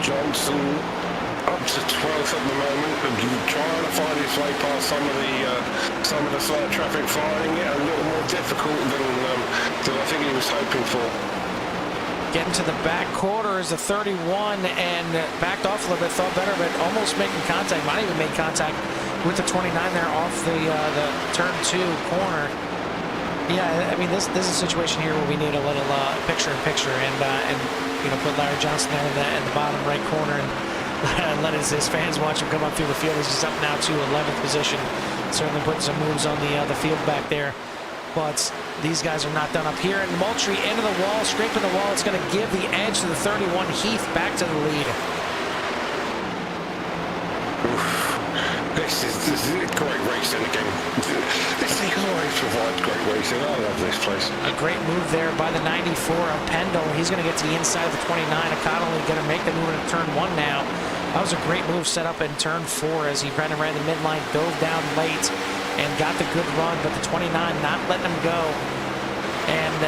Johnson up to 12th at the moment, and trying to find his way past some of the slight traffic, finding it a little more difficult than I think he was hoping for. Getting to the back quarter is the 31, and backed off a little bit, thought better, but almost making contact, might even make contact with the 29 there off the turn 2 corner. Yeah, I mean, this is a situation here where we need a little picture-in-picture, and you know, put Larry Johnson there in the bottom right corner, and let his fans watch him come up through the field. He's up now to 11th position, certainly putting some moves on the field back there. But these guys are not done up here. And Moultrie into the wall, scraping the wall. It's going to give the edge to the 31. Heath back to the lead. This is great racing again. This thing always provides great racing. I love this place. A great move there by the 94 of Pendle. He's going to get to the inside of the 29. Connolly going to make the move into turn 1 now. That was a great move set up in turn 4 as he ran around the midline, dove down late, and got the good run, but the 29 not letting him go. And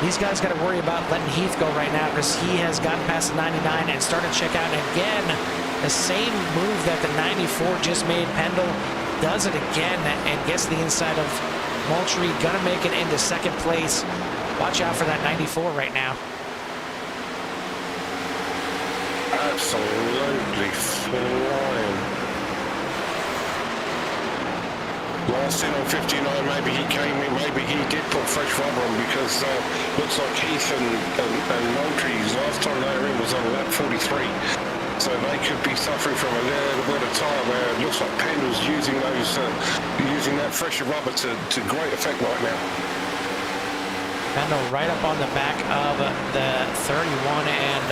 these guys got to worry about letting Heath go right now, because he has gotten past the 99 and started to check out. And again, the same move that the 94 just made. Pendle does it again and gets the inside of Moultrie. Gonna make it into second place. Watch out for that 94 right now. Absolutely flying. Last in on 59, maybe he came in, maybe he did put fresh rubber on, because looks like Heath and Moultrie's last time they were in was on lap 43. So they could be suffering from a little bit of time where it looks like Pendle's using that fresher rubber to great effect right now. Pendle right up on the back of the 31, and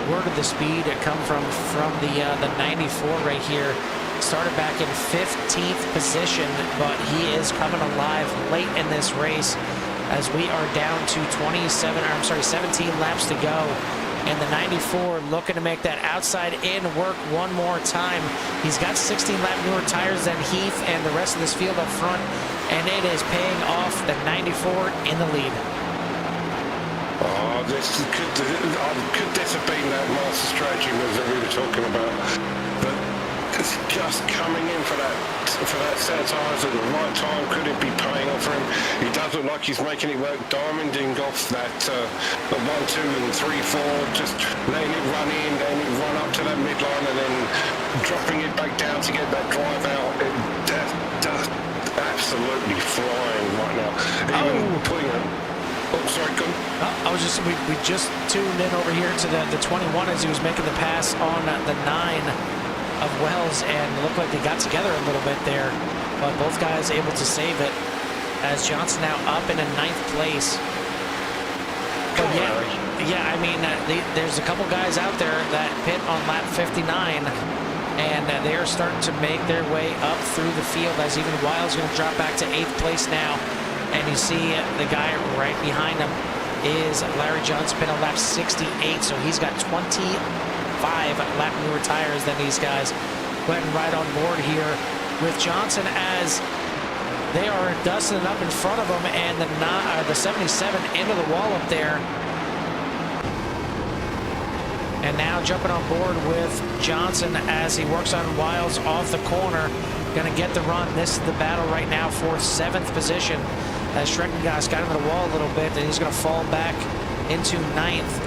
where did the speed come from the 94 right here? Started back in 15th position, but he is coming alive late in this race as we are down to 17 laps to go. And the 94 looking to make that outside in work one more time. He's got 16 lap newer tires than Heath and the rest of this field up front, and it is paying off. The 94 in the lead. Oh, could this have been that master strategy move that we were talking about? But it's just coming in for that set of tires at the right time. Could it be paying off for him? He does look like he's making it work, diamonding off that 1, 2, and 3, 4, just letting it run in, letting it run up to that midline, and then dropping it back down to get that drive out. Just absolutely flying right now. Even putting it. Oh, sorry, go. I was just, we just tuned in over here to the 21 as he was making the pass on the 9 of Wells, and it looked like they got together a little bit there, but both guys able to save it as Johnson now up in a 9th place. But yeah, I mean, there's a couple guys out there that pit on lap 59, and they are starting to make their way up through the field as even Wiles going to drop back to 8th place now. And you see the guy right behind him is Larry Johnson, pit on lap 68, so he's got 25 lap newer tires than these guys. Go ahead and ride on board here with Johnson as they are dusting it up in front of him, and the 77 into the wall up there. And now jumping on board with Johnson as he works on Wiles off the corner. Going to get the run. This is the battle right now for 7th position. As Schreckengas got him to the wall a little bit, and he's going to fall back into 9th.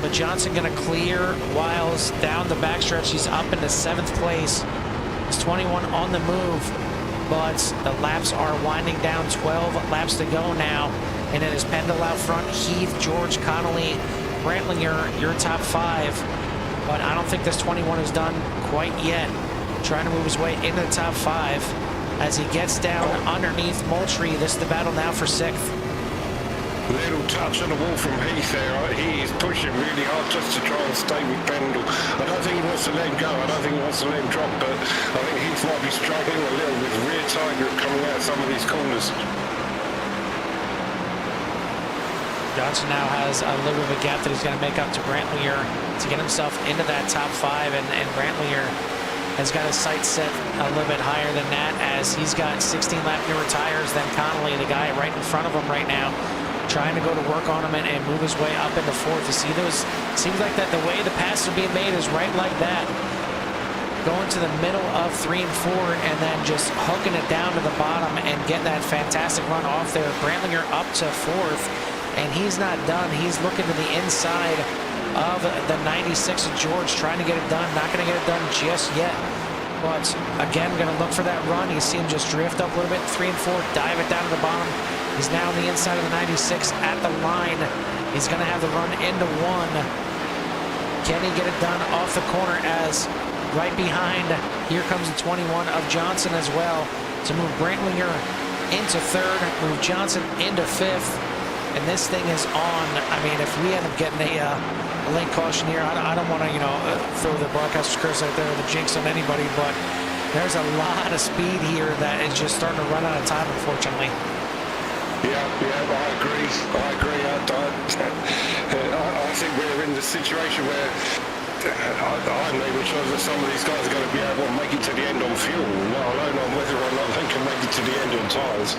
But Johnson going to clear Wiles down the backstretch. He's up into 7th place. He's 21 on the move, but the laps are winding down. 12 laps to go now. And it is Pendle out front. Heath, George, Connolly, Brantlinger, your top 5. But I don't think this 21 is done quite yet. Trying to move his way into the top 5 as he gets down underneath Moultrie. This is the battle now for 6th. Little touch on the wall from Heath there. He is pushing really hard just to try and stay with Pendle. I don't think he wants to let him go. I don't think he wants to let him drop, but I think Heath might be struggling a little with rear tire grip coming out of some of these corners. Johnson now has a little bit of a gap that he's going to make up to Brantlinger to get himself into that top 5, and Brantlinger has got his sights set a little bit higher than that as he's got 16 lap newer tires than Connolly, the guy right in front of him right now, trying to go to work on him and move his way up into 4th. You see those, seems like that the way the passes are being made is right like that. Going to the middle of 3 and 4 and then just hooking it down to the bottom and get that fantastic run off there. Brantlinger up to 4th, and he's not done. He's looking to the inside of the 96 of George, trying to get it done. Not going to get it done just yet, but again, going to look for that run. You see him just drift up a little bit, 3 and 4, dive it down to the bottom. He's now on the inside of the 96 at the line. He's going to have the run into 1. Can he get it done off the corner as right behind, here comes the 21 of Johnson as well to move Brantlinger into 3rd, move Johnson into 5th, and this thing is on. I mean, if we end up getting a lane caution here, I don't want to, throw the broadcaster's curse out there or the jinx on anybody, but there's a lot of speed here that is just starting to run out of time, unfortunately. Yeah, I agree. I think we're in the situation where I'm not even sure that some of these guys are going to be able to make it to the end on fuel, let alone on whether or not they can make it to the end on tyres.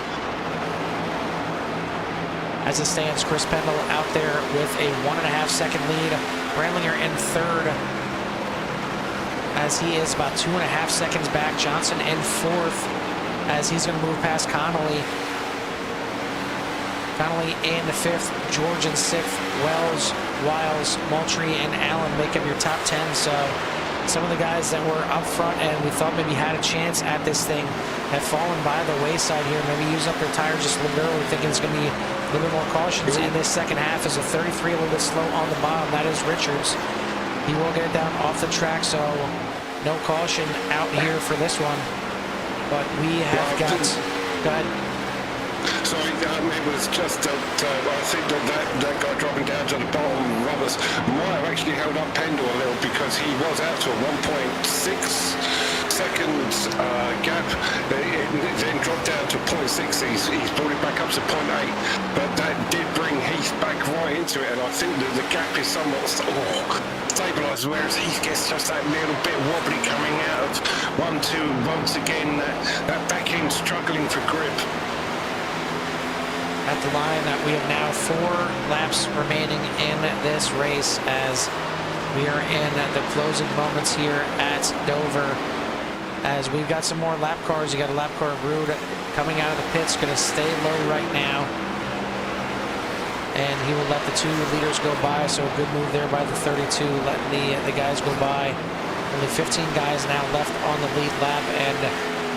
As it stands, Chris Pendle out there with a 1.5 second lead. Brantlinger in 3rd as he is about 2.5 seconds back. Johnson in 4th as he's going to move past Connolly. Connolly in 5th, George in 6th, Wells, Wiles, Moultrie, and Allen make up your top 10. So some of the guys that were up front and we thought maybe had a chance at this thing have fallen by the wayside here. Maybe use up their tires just a little bit early, thinking it's going to be a little bit more cautions in this second half. Is a 33 a little bit slow on the bottom. That is Richards. He will get it down off the track, so no caution out here for this one. But we have got... Go ahead. Sorry, it was just that I think that guy dropping down to the bottom, Roberts, might have actually held up Pendle a little because he was out to a 1.6 seconds gap. It then dropped down to 0.6. He's brought it back up to 0.8, but that did bring Heath back right into it, and I think that the gap is somewhat stabilised, whereas Heath gets just that little bit wobbly coming out of 1-2 once again. That back end struggling for grip. At the line, we have now 4 laps remaining in this race as we are in the closing moments here at Dover. As we've got some more lap cars. You got a lap car Rude coming out of the pits, going to stay low right now. And he will let the 2 leaders go by, so a good move there by the 32, letting the guys go by. Only 15 guys now left on the lead lap, and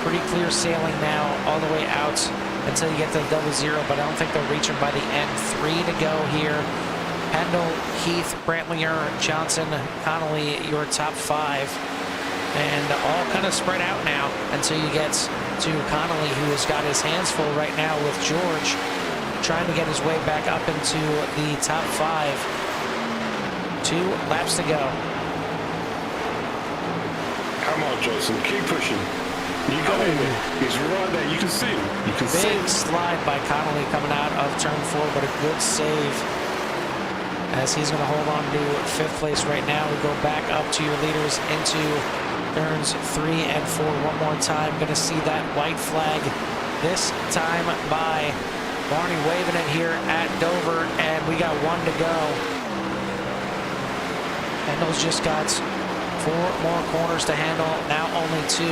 pretty clear sailing now all the way out until you get to the 00, but I don't think they'll reach him by the end. 3 to go here. Pendle, Heath, Brantlinger, Johnson, Connolly, your top 5. And all kind of spread out now until you get to Connolly, who has got his hands full right now with George, trying to get his way back up into the top 5. 2 laps to go. Come on, Johnson, keep pushing. You got him. He's right there. You can see him. You can see him. Big slide by Connolly coming out of turn 4, but a good save as he's going to hold on to 5th place right now. We go back up to your leaders into turns 3 and 4 one more time. Going to see that white flag this time by Barney waving it here at Dover, and we got 1 to go. Pendle's just got 4 more corners to handle, now only 2.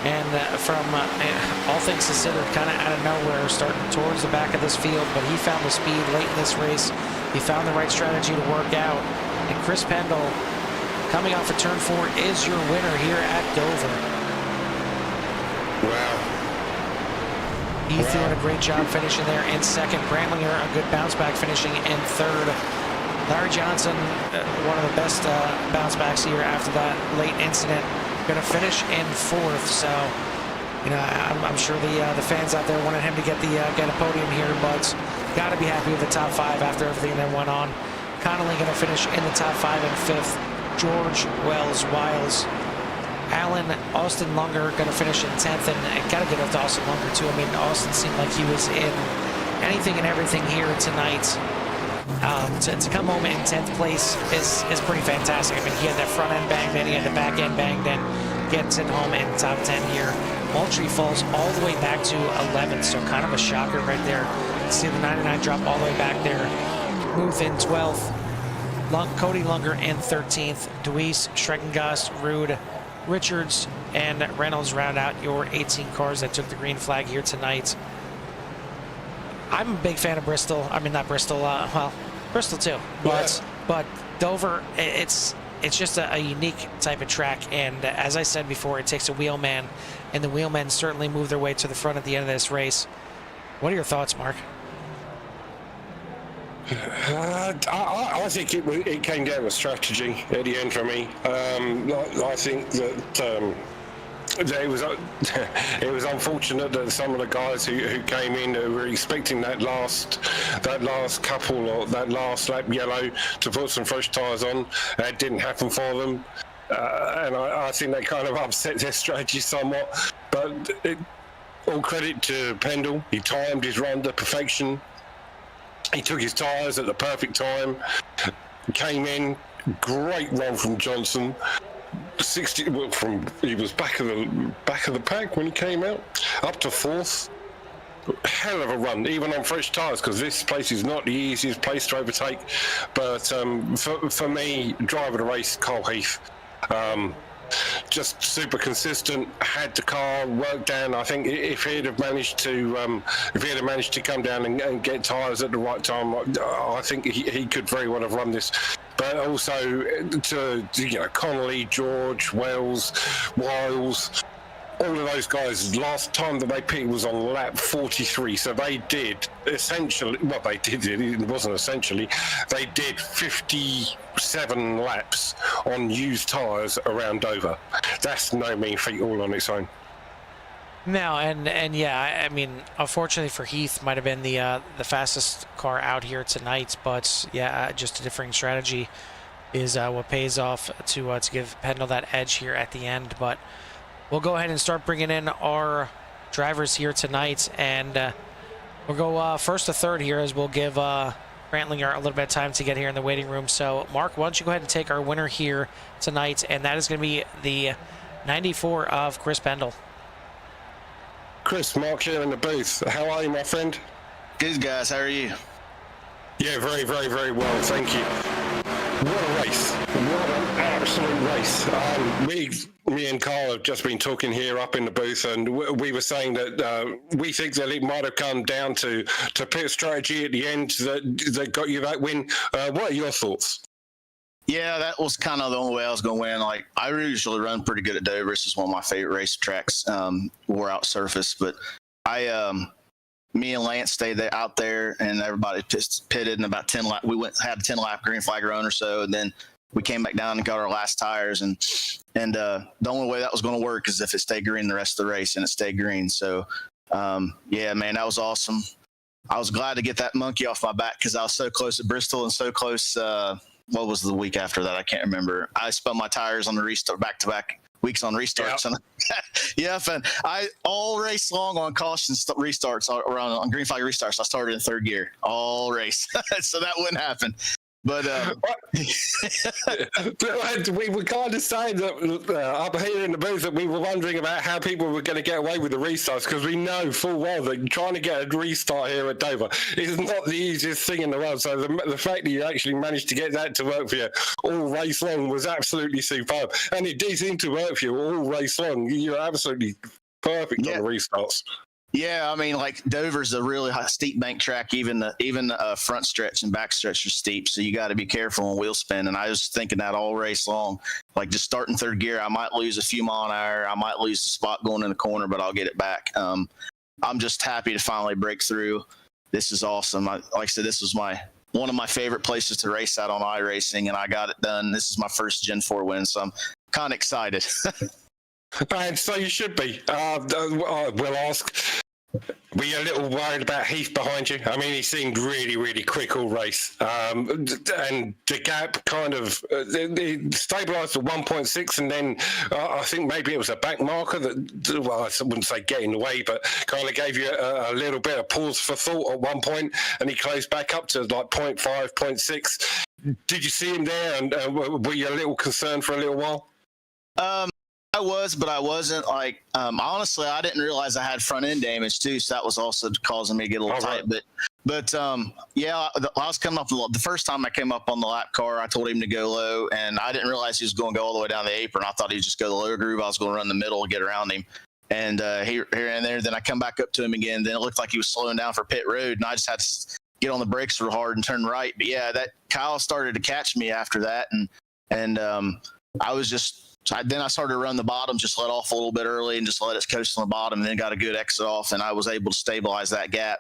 And from all things considered, kind of out of nowhere, starting towards the back of this field, but he found the speed late in this race. He found the right strategy to work out. And Chris Pendle, coming off of turn 4, is your winner here at Dover. Wow. Heath doing a great job finishing there in 2nd. Brantlinger, a good bounce back finishing in 3rd. Larry Johnson, one of the best bounce backs here after that late incident. Going to finish in 4th, so you know I'm sure the fans out there wanted him to get a podium here, but got to be happy with the top 5 after everything that went on. Connolly going to finish in the top 5 and 5th. George, Wells, Wiles, Allen, Austin Lunger going to finish in 10th, and got to get up to Austin Lunger too. I mean, Austin seemed like he was in anything and everything here tonight. To come home in 10th place is pretty fantastic. I mean, he had that front end banged in, he had the back end banged in, gets it home in top 10 here. Moultrie falls all the way back to 11th, so kind of a shocker right there. See the 99 drop all the way back there. Muth in 12th, Cody Lunger in 13th, Deweese, Schreckengast, Rude, Richards, and Reynolds round out your 18 cars that took the green flag here tonight. I'm a big fan of Bristol. I mean, not Bristol. Well, Bristol too. But Dover, it's just a unique type of track. And as I said before, it takes a wheelman, and the wheelmen certainly move their way to the front at the end of this race. What are your thoughts, Mark? I think it came down to strategy at the end for me. I think that. It was unfortunate that some of the guys who came in were expecting that last couple or that last lap yellow to put some fresh tyres on. That didn't happen for them, and I think they kind of upset their strategy somewhat. But all credit to Pendle. He timed his run to perfection. He took his tyres at the perfect time. Came in, great run from Johnson. 60. Well, he was back of the pack when he came out, up to 4th. Hell of a run, even on fresh tyres, because this place is not the easiest place to overtake. But for me, driver of the race, Carl Heath. Just super consistent, had the car worked down. I think if he'd have managed to come down and get tyres at the right time, I think he could very well have run this. But also to Connolly, George, Wells, Wiles, all of those guys, last time that they picked was on lap 43, so they did essentially, well, they did it wasn't essentially, they did 57 laps on used tyres around Dover. That's no mean feat all on its own. No, and yeah, I mean, unfortunately for Heath, might have been the fastest car out here tonight, but yeah, just a differing strategy is what pays off to give Pendle that edge here at the end. But we'll go ahead and start bringing in our drivers here tonight, and we'll go first to third here as we'll give Brantlinger a little bit of time to get here in the waiting room. So, Mark, why don't you go ahead and take our winner here tonight, and that is going to be the 94 of Chris Pendle. Chris, Mark here in the booth. How are you, my friend? Good, guys. How are you? Yeah, very, very, very well. Thank you. What a race. What an absolute race. Me and Carl have just been talking here up in the booth, and we were saying that we think that it might have come down to pit strategy at the end that got you that win. What are your thoughts? Yeah, that was kind of the only way I was going to win. Like, I usually run pretty good at Dover. This is one of my favorite race tracks, wore out surface. But me and Lance stayed out there, and everybody just pitted in about 10 laps. We had a 10-lap green flag run or so, and then we came back down and got our last tires. And the only way that was going to work is if it stayed green the rest of the race, and it stayed green. So, yeah, man, that was awesome. I was glad to get that monkey off my back because I was so close at Bristol and so close. What was the week after that? I can't remember. I spun my tires on the restart, back-to-back weeks on restarts. Yep. And yeah, and I all race long on caution restarts around on green flag restarts. I started in third gear all race, so that wouldn't happen. But we were kind of saying that up here in the booth that we were wondering about how people were going to get away with the restarts, because we know full well that trying to get a restart here at Dover is not the easiest thing in the world. So the fact that you actually managed to get that to work for you all race long was absolutely superb, and it did seem to work for you all race long. You're absolutely perfect on the restarts. Yeah, I mean, like Dover's a really steep bank track. Even the front stretch and back stretch are steep, so you got to be careful on wheel spin. And I was thinking that all race long, like just starting third gear, I might lose a few mile an hour, I might lose a spot going in the corner, but I'll get it back. I'm just happy to finally break through. This is awesome. Like I said, this was one of my favorite places to race at on iRacing, and I got it done. This is my first Gen 4 win, so I'm kind of excited. And so you should be. We'll ask. Were you a little worried about Heath behind you? I mean, he seemed really, really quick all race. And the gap kind of it stabilised at 1.6, and then I think maybe it was a back marker that, well, I wouldn't say get in the way, but kind of gave you a little bit of pause for thought at one point, and he closed back up to like 0.5, 0.6. Did you see him there, and were you a little concerned for a little while? I was, but I wasn't. Like, honestly, I didn't realize I had front end damage too, so that was also causing me to get a little tight. But yeah, I was coming up the first time I came up on the lap car. I told him to go low, and I didn't realize he was going to go all the way down the apron. I thought he'd just go the low groove. I was going to run the middle and get around him. And here and there, then I come back up to him again. Then it looked like he was slowing down for pit road, and I just had to get on the brakes real hard and turn right. But yeah, that Kyle started to catch me after that, and I was just. Then I started to run the bottom, just let off a little bit early and just let it coast on the bottom, and then got a good exit off, and I was able to stabilize that gap.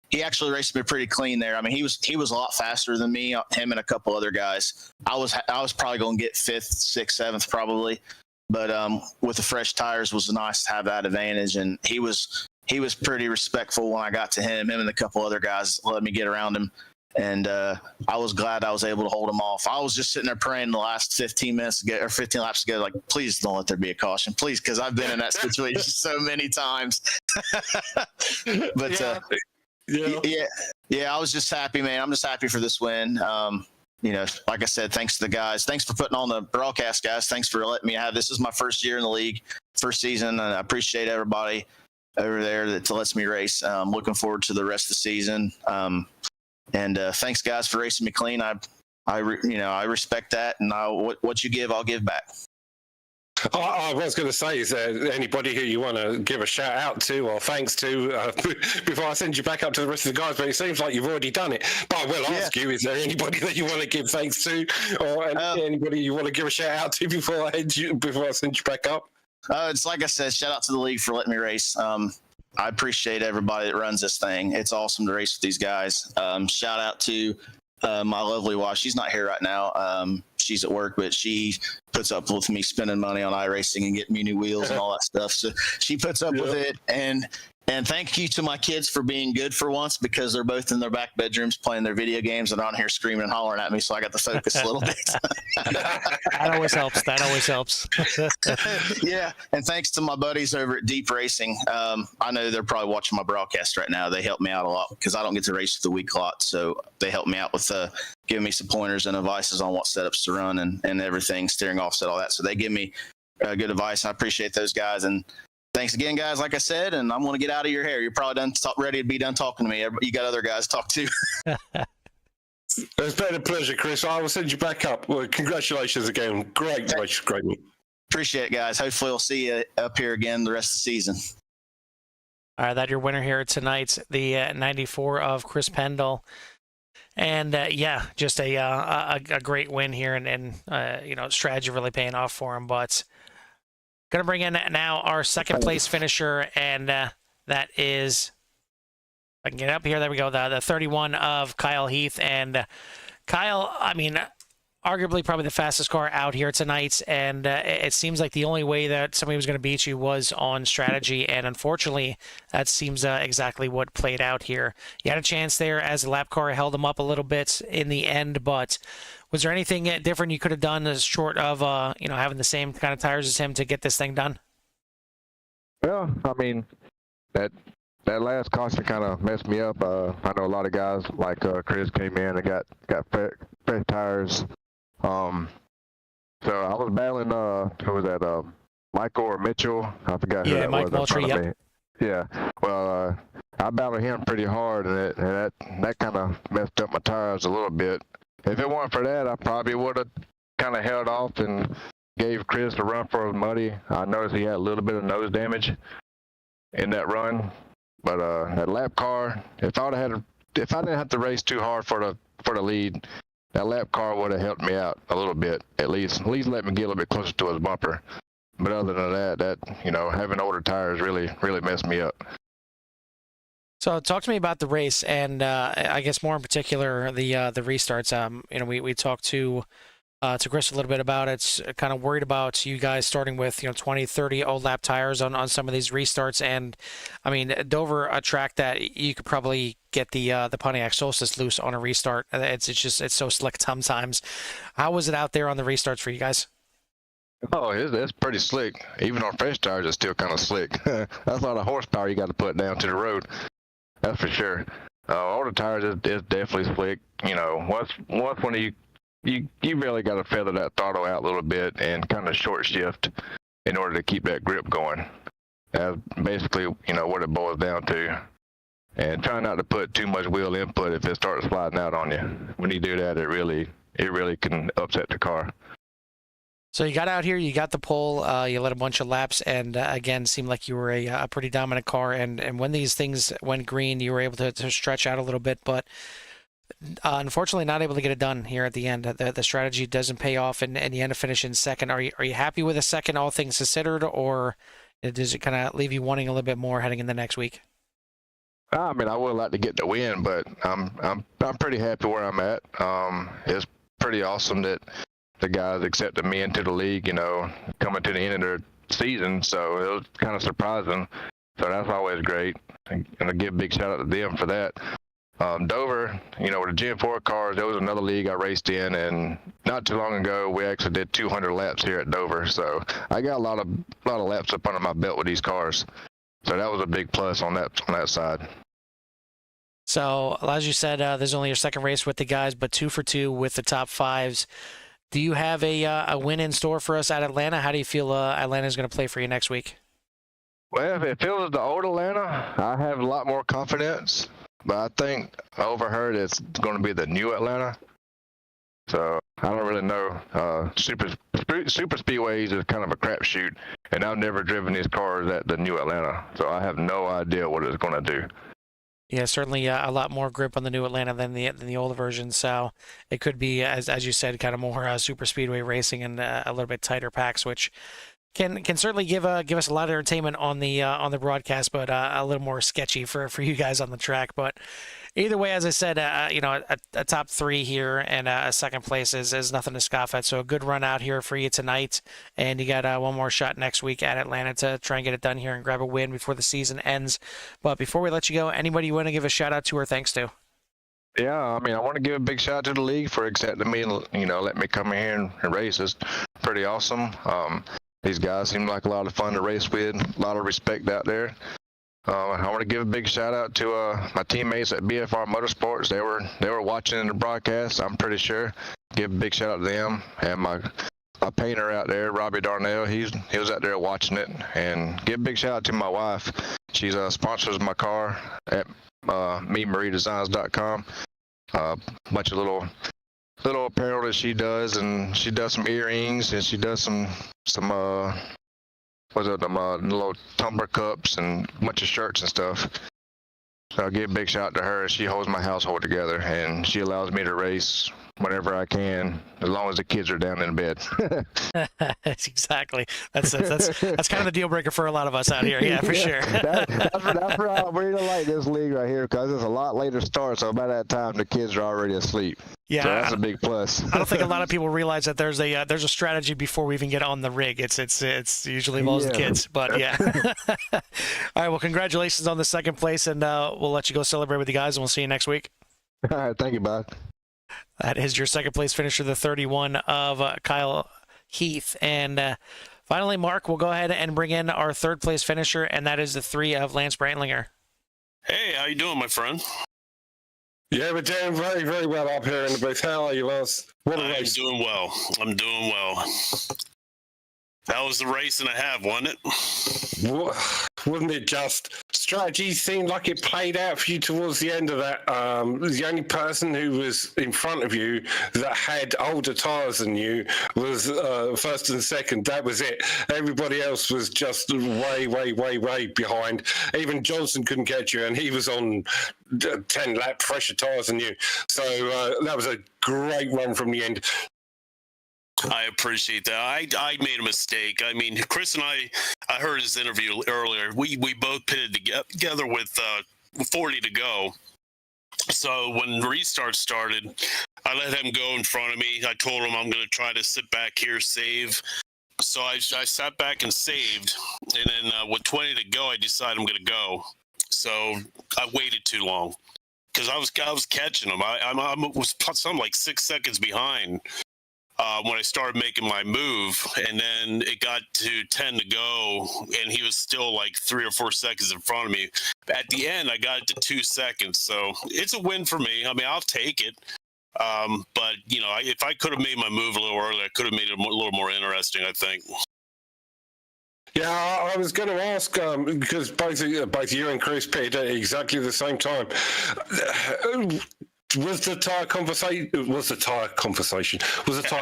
He actually raced me pretty clean there. I mean, he was a lot faster than me, him and a couple other guys. I was probably going to get 5th, 6th, 7th probably, but with the fresh tires, was nice to have that advantage, and he was pretty respectful when I got to him. Him and a couple other guys let me get around him. And I was glad I was able to hold him off. I was just sitting there praying the last 15 minutes or 15 laps to go, like, please don't let there be a caution, please, because I've been in that situation so many times. But yeah, I was just happy, man. I'm just happy for this win. You know, like I said, thanks to the guys. Thanks for putting on the broadcast, guys. Thanks for letting me have this. Is my first year in the league, first season, and I appreciate everybody over there that lets me race. Looking forward to the rest of the season. And thanks, guys, for racing me clean. I respect that, and what you give, I'll give back. I was going to say, is there anybody who you want to give a shout out to or thanks to before I send you back up to the rest of the guys? But it seems like you've already done it. But I will ask you, is there anybody that you want to give thanks to, or anybody you want to give a shout out to before I send you back up? It's like I said, shout out to the league for letting me race. I appreciate everybody that runs this thing. It's awesome to race with these guys. Shout out to my lovely wife. She's not here right now. She's at work, but she puts up with me spending money on iRacing and getting me new wheels and all that stuff. So she puts up with it. And thank you to my kids for being good for once, because they're both in their back bedrooms playing their video games and on here screaming and hollering at me. So I got to focus a little bit. That always helps. That always helps. Yeah. And thanks to my buddies over at Deep Racing. I know they're probably watching my broadcast right now. They help me out a lot because I don't get to race for the week a lot. So they help me out with giving me some pointers and advices on what setups to run and everything, steering offset, all that. So they give me good advice. I appreciate those guys. And thanks again, guys. Like I said, and I'm going to get out of your hair. You're probably ready to be done talking to me. You got other guys to talk to. It's been a pleasure, Chris. I will send you back up. Well, congratulations again. Great race. Great. Appreciate it, guys. Hopefully we'll see you up here again the rest of the season. All right, that's your winner here tonight, the 94 of Chris Pendle. And yeah, just a great win here, and strategy really paying off for him. But going to bring in now our second place finisher, and that is, if I can get up here, there we go, the 31 of Kyle Heath. And Kyle, I mean, arguably probably the fastest car out here tonight, and it seems like the only way that somebody was going to beat you was on strategy, and unfortunately that seems exactly what played out here. You had a chance there as the lap car held him up a little bit in the end, but was there anything different you could have done as short of having the same kind of tires as him to get this thing done? Well, I mean, that last caution kind of messed me up. I know a lot of guys like Chris came in and got fresh tires. So I was battling, who was that, Michael or Mitchell? I forgot who that Mike was. Moultrie, yep. Yeah. Well, I battled him pretty hard, and that kind of messed up my tires a little bit. If it weren't for that, I probably would have kind of held off and gave Chris a run for his money. I noticed he had a little bit of nose damage in that run, but that lap car, if I didn't have to race too hard for the lead, that lap car would have helped me out a little bit, at least let me get a little bit closer to his bumper. But other than that having older tires really messed me up. So talk to me about the race, and I guess more in particular the restarts. We talked to Chris a little bit about it. Kind of worried about you guys starting with 20, 30 old lap tires on some of these restarts, and I mean Dover, a track that you could probably get the Pontiac Solstice loose on a restart. It's so slick sometimes. How was it out there on the restarts for you guys? Oh, it's pretty slick. Even on fresh tires, it's still kind of slick. That's a lot of horsepower you got to put down to the road. That's for sure. Older tires is definitely slick. Once when you really got to feather that throttle out a little bit and kind of short shift in order to keep that grip going. That's basically what it boils down to. And try not to put too much wheel input if it starts sliding out on you. When you do that, it really can upset the car. So you got out here, you got the pole, you led a bunch of laps, and again, seemed like you were a pretty dominant car. And when these things went green, you were able to stretch out a little bit, but unfortunately not able to get it done here at the end. The strategy doesn't pay off, and you end up finishing second. Are you happy with a second, all things considered, or does it kind of leave you wanting a little bit more heading in the next week? I mean, I would like to get the win, but I'm pretty happy where I'm at. It's pretty awesome that the guys accepted me into the league, coming to the end of their season. So it was kind of surprising. So that's always great. And I give a big shout out to them for that. Dover, with the Gen 4 cars, there was another league I raced in, and not too long ago, we actually did 200 laps here at Dover. So I got a lot of laps up under my belt with these cars. So that was a big plus on that side. So as you said, there's only your second race with the guys, but 2 for 2 with the top fives. Do you have a win in store for us at Atlanta? How do you feel Atlanta is going to play for you next week? Well, if it was the old Atlanta, I have a lot more confidence. But I think I overheard it's going to be the new Atlanta. So I don't really know. Super Speedways is kind of a crapshoot, and I've never driven these cars at the new Atlanta. So I have no idea what it's going to do. Yeah, certainly a lot more grip on the new Atlanta than the older version. So it could be, as you said, kind of more super speedway racing and a little bit tighter packs, which can certainly give us a lot of entertainment on the broadcast, but a little more sketchy for you guys on the track. But either way, as I said, a top 3 here and a second place is nothing to scoff at. So a good run out here for you tonight, and you got one more shot next week at Atlanta to try and get it done here and grab a win before the season ends. But before we let you go, anybody you want to give a shout out to or thanks to? Yeah, I mean, I want to give a big shout out to the league for accepting me and, let me come in here and race. It's pretty awesome. These guys seem like a lot of fun to race with, a lot of respect out there. I want to give a big shout out to my teammates at BFR Motorsports. They were watching in the broadcast, I'm pretty sure. Give a big shout out to them. And my painter out there, Robbie Darnell, he was out there watching it. And give a big shout out to my wife. She's sponsors my car at MeMarieDesigns.com. Bunch of little apparel that she does, and she does some earrings, and she does some little tumbler cups and a bunch of shirts and stuff. So I'll give a big shout out to her. She holds my household together, and she allows me to race whenever I can, as long as the kids are down in bed. Exactly. That's kind of the deal breaker for a lot of us out here. Yeah, for sure. That's why I really like this league right here, because it's a lot later start. So by that time, the kids are already asleep. Yeah, so that's a big plus. I don't think a lot of people realize that there's a strategy before we even get on the rig. It's usually involves the kids, but yeah. All right. Well, congratulations on the second place, and we'll let you go celebrate with you guys, and we'll see you next week. All right. Thank you, bud. That is your second place finisher, the 31 of Kyle Heath. And finally, Mark, we'll go ahead and bring in our third place finisher, and that is the 3 of Lance Brantlinger. Hey, how you doing, my friend? Yeah, we're doing very, very well up here in the booth. How are you, Lance? What a race. I'm doing well. That was the race and a half, wasn't it? Wasn't it just? Strategy seemed like it played out for you towards the end of that. The only person who was in front of you that had older tyres than you was first and second. That was it. Everybody else was just way, way, way, way behind. Even Johnson couldn't catch you, and he was on 10-lap fresher tyres than you. So that was a great run from the end. I appreciate that. I made a mistake. I mean, Chris and I heard his interview earlier. We both pitted together with 40 to go. So when the restart started, I let him go in front of me. I told him I'm going to try to sit back here, save. So I sat back and saved. And then with 20 to go, I decided I'm going to go. So I waited too long because I was catching him. I was something like 6 seconds behind. When I started making my move, and then it got to 10 to go, and he was still like 3 or 4 seconds in front of me. At the end, I got it to 2 seconds, so it's a win for me. I mean, I'll take it. But, if I could have made my move a little earlier, I could have made it a little more interesting, I think. Yeah, I was going to ask, because both you and Chris pitted at exactly the same time. Was the tyre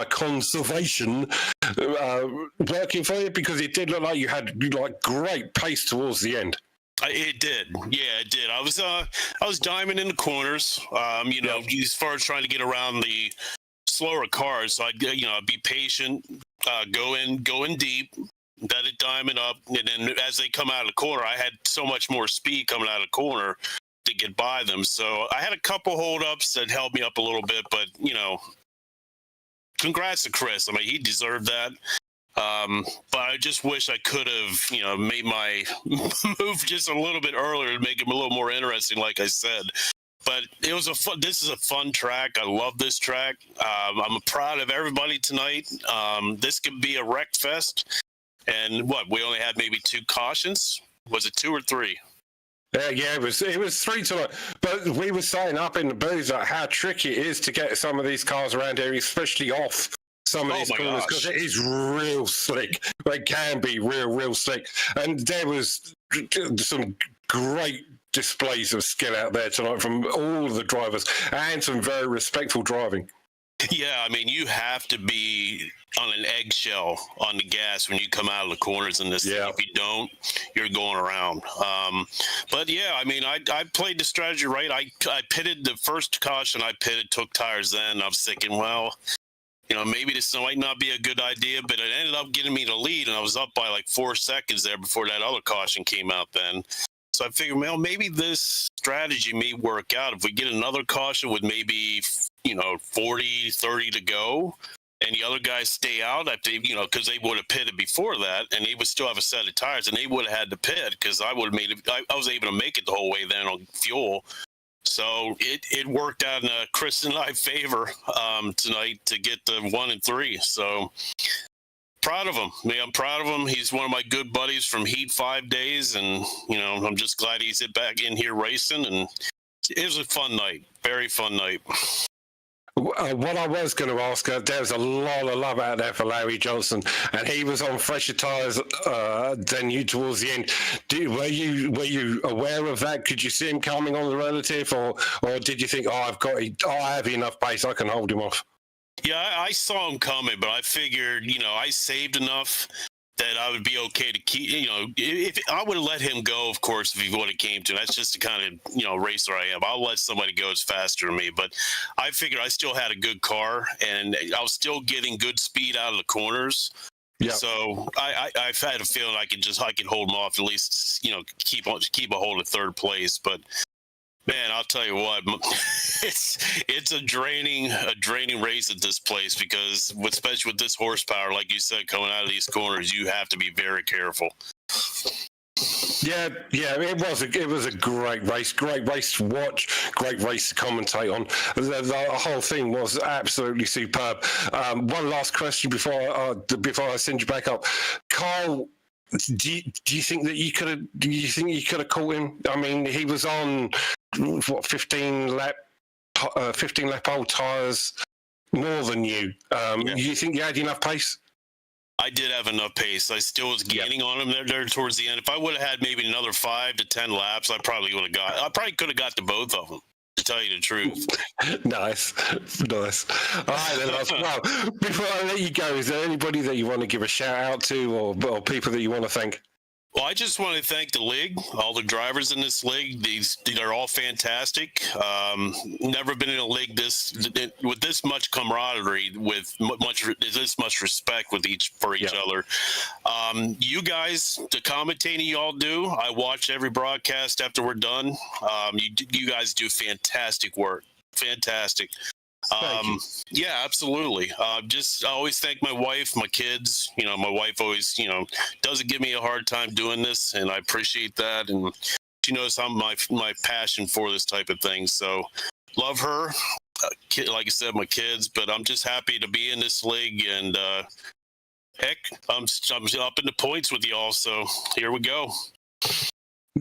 conservation working for you? Because it did look like you had great pace towards the end. It did. Yeah, it did. I was diming in the corners, as far as trying to get around the slower cars. So I'd be patient, go in deep, let it diamond up. And then as they come out of the corner, I had so much more speed coming out of the corner to get by them. So I had a couple holdups that held me up a little bit, but congrats to Chris. I mean, he deserved that. But I just wish I could have, made my move just a little bit earlier to make it a little more interesting, like I said. But this is a fun track. I love this track. I'm proud of everybody tonight. This could be a wreck fest. And we only had maybe 2 cautions. Was it 2 or 3? Yeah, it was 3 to 1. But we were saying up in the booth how tricky it is to get some of these cars around here, especially off some of these corners, because it is real slick. It can be real slick. And there was some great displays of skill out there tonight from all of the drivers, and some very respectful driving. Yeah, I mean, you have to be on an eggshell on the gas when you come out of the corners in this. Yeah. If you don't, you're going around. But yeah, I mean, I played the strategy right. I pitted the first caution I pitted, took tires then. I was thinking, well, maybe this might not be a good idea, but it ended up getting me the lead, and I was up by like 4 seconds there before that other caution came out then. So I figured, well, maybe this strategy may work out. If we get another caution with maybe, 40, 30 to go, and the other guys stay out, because they would have pitted before that, and they would still have a set of tires, and they would have had to pit because I would have made it. I was able to make it the whole way then on fuel. So it worked out in Chris and I favor tonight to get the 1 and 3. So proud of him. I'm proud of him. He's one of my good buddies from Heat 5 days, and I'm just glad he's back in here racing. And it was a fun night, very fun night. What I was going to ask, there's a lot of love out there for Larry Johnson, and he was on fresher tyres than you towards the end. Were you aware of that? Could you see him coming on the relative, or did you think, I have enough pace, I can hold him off? Yeah, I saw him coming, but I figured, I saved enough that I would be okay to keep, if I would have let him go, of course, if he would have came to. That's just the kind of, racer I am. I'll let somebody go as faster than me, but I figured I still had a good car, and I was still getting good speed out of the corners. Yeah. So I've had a feeling I could hold him off, at least, keep a hold of third place. But man, I'll tell you what, it's a draining race at this place because, especially with this horsepower, like you said, coming out of these corners, you have to be very careful. Yeah, it was a great race to watch, great race to commentate on. The whole thing was absolutely superb. One last question before I send you back up, Carl. Do you think that you could have caught him? I mean, he was on 15 lap old tires more than you. You think you had enough pace? I did have enough pace. I still was gaining on him there towards the end. If I would have had maybe another 5 to 10 laps, I probably could have got to both of them, to tell you the truth. Nice. All right, then. Well, before I let you go, is there anybody that you want to give a shout out to, or people that you want to thank? Well, I just want to thank the league, all the drivers in this league. They're all fantastic. Never been in a league with this much camaraderie, with this much respect for each other. You guys, the commentating you all do, I watch every broadcast after we're done. You guys do fantastic work. Fantastic. Yeah, absolutely. I always thank my wife, my kids. My wife always, doesn't give me a hard time doing this, and I appreciate that. And she knows how my passion for this type of thing. So love her. Like I said, my kids, but I'm just happy to be in this league, and heck, I'm up in the points with y'all. So here we go.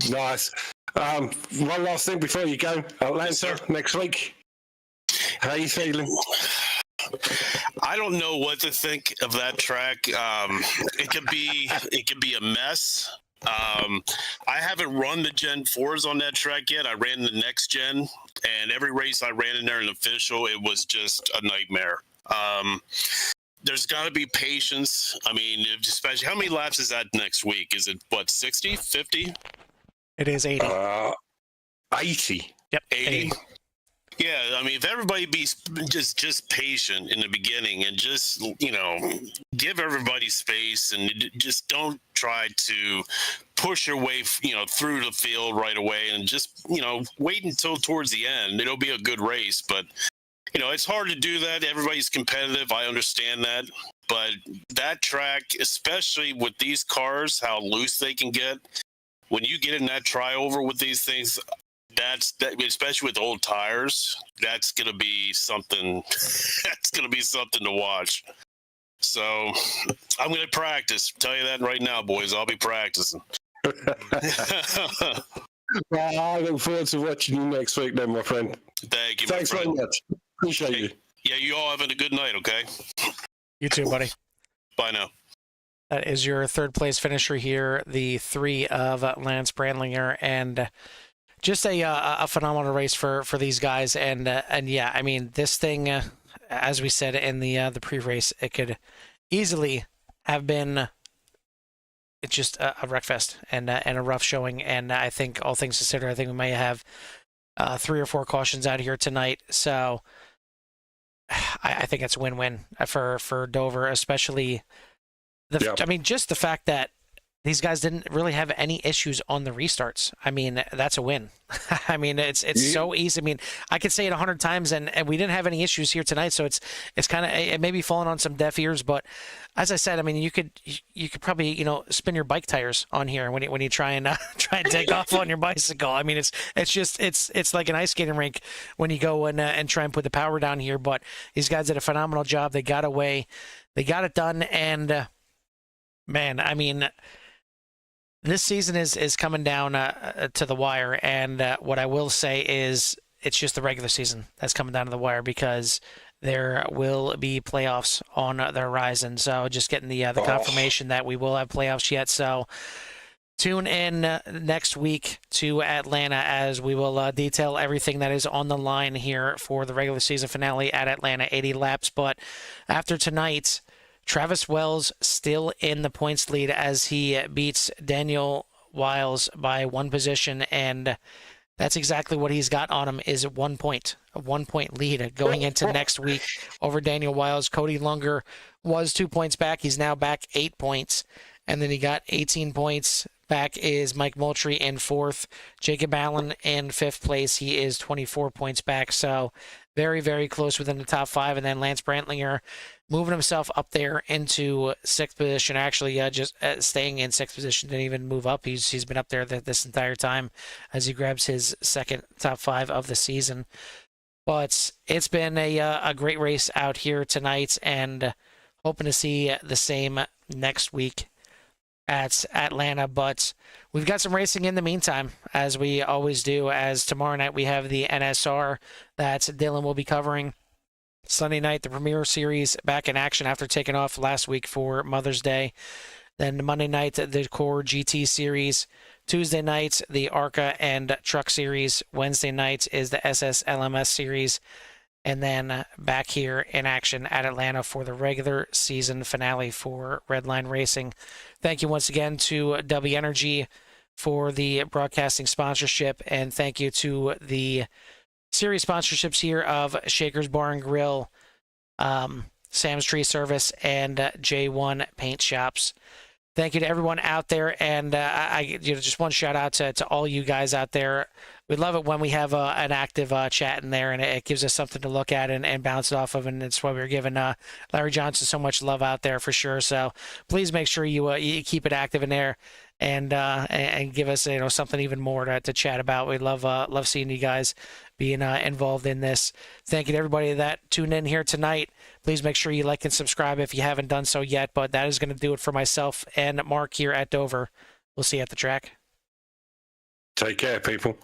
Nice. One last thing before you go, Atlanta next week. How are you feeling? I don't know what to think of that track. It could be a mess. I haven't run the Gen 4s on that track yet. I ran the next gen, and every race I ran in there in official, it was just a nightmare. There's got to be patience. I mean, especially, how many laps is that next week? Is it, 60, 50? It is 80. 80. Yep, 80. Yeah, I mean, if everybody be just patient in the beginning and just, give everybody space and just don't try to push your way, through the field right away, and just, wait until towards the end. It'll be a good race, but, it's hard to do that. Everybody's competitive. I understand that. But that track, especially with these cars, how loose they can get, when you get in that try-over with these things, especially with old tires, that's going to be something. That's going to be something to watch. So I'm going to practice. Tell you that right now, boys. I'll be practicing. Well, I look forward to watching you next week, then, my friend. Thank you. Thanks very much. Appreciate you. Yeah, you all having a good night. Okay. You too, buddy. Bye now. That is your third place finisher here, the 3 of Lance Brandlinger, and just a phenomenal race for these guys. And yeah, I mean, this thing, as we said in the pre-race, it could easily have been just a wreckfest and a rough showing. And I think, all things considered, I think we may have 3 or 4 cautions out here tonight. So I think it's a win-win for Dover, especially Yep. I mean, just the fact that these guys didn't really have any issues on the restarts. I mean, that's a win. I mean, it's so easy. I mean, I could say it 100 times, and we didn't have any issues here tonight. So it's kind of, it may be falling on some deaf ears, but as I said, I mean, you could probably spin your bike tires on here when you try and take off on your bicycle. I mean, it's like an ice skating rink when you go and try and put the power down here. But these guys did a phenomenal job. They got away, they got it done, and man, I mean, this season is coming down to the wire, and what I will say is it's just the regular season that's coming down to the wire, because there will be playoffs on the horizon. So just getting the confirmation that we will have playoffs yet. So tune in next week to Atlanta, as we will detail everything that is on the line here for the regular season finale at Atlanta, 80 laps. But after tonight, Travis Wells still in the points lead as he beats Daniel Wiles by 1 position, and that's exactly what he's got on him, is 1 point, a 1 point lead going into next week over Daniel Wiles. Cody Lunger was 2 points back. He's now back 8 points, and then he got 18 points back is Mike Moultrie in 4th. Jacob Allen in 5th place. He is 24 points back, so very, very close within the top 5. And then Lance Brantlinger moving himself up there into 6th position. Actually, just staying in 6th position, didn't even move up. He's been up there this entire time as he grabs his 2nd top 5 of the season. But it's been a great race out here tonight, and hoping to see the same next week at Atlanta. But we've got some racing in the meantime, as we always do, as tomorrow night we have the NSR that Dylan will be covering. Sunday night, the Premier Series back in action after taking off last week for Mother's Day. Then Monday night, the Core GT Series. Tuesday night, the ARCA and Truck Series. Wednesday night is the SSLMS Series. And then back here in action at Atlanta for the regular season finale for Redline Racing. Thank you once again to W Energy for the broadcasting sponsorship, and thank you to the series sponsorships here of Shaker's Bar and Grill, Sam's Tree Service, and J1 Paint Shops. Thank you to everyone out there, and I just one shout out to all you guys out there. We love it when we have an active chat in there, and it gives us something to look at and bounce it off of, and it's why we're giving Larry Johnson so much love out there for sure. So please make sure you keep it active in there, and give us something even more to chat about. We love seeing you guys being involved in this. Thank you to everybody that tuned in here tonight. Please make sure you like and subscribe if you haven't done so yet. But that is going to do it for myself and Mark here at Dover. We'll see you at the track. Take care, people.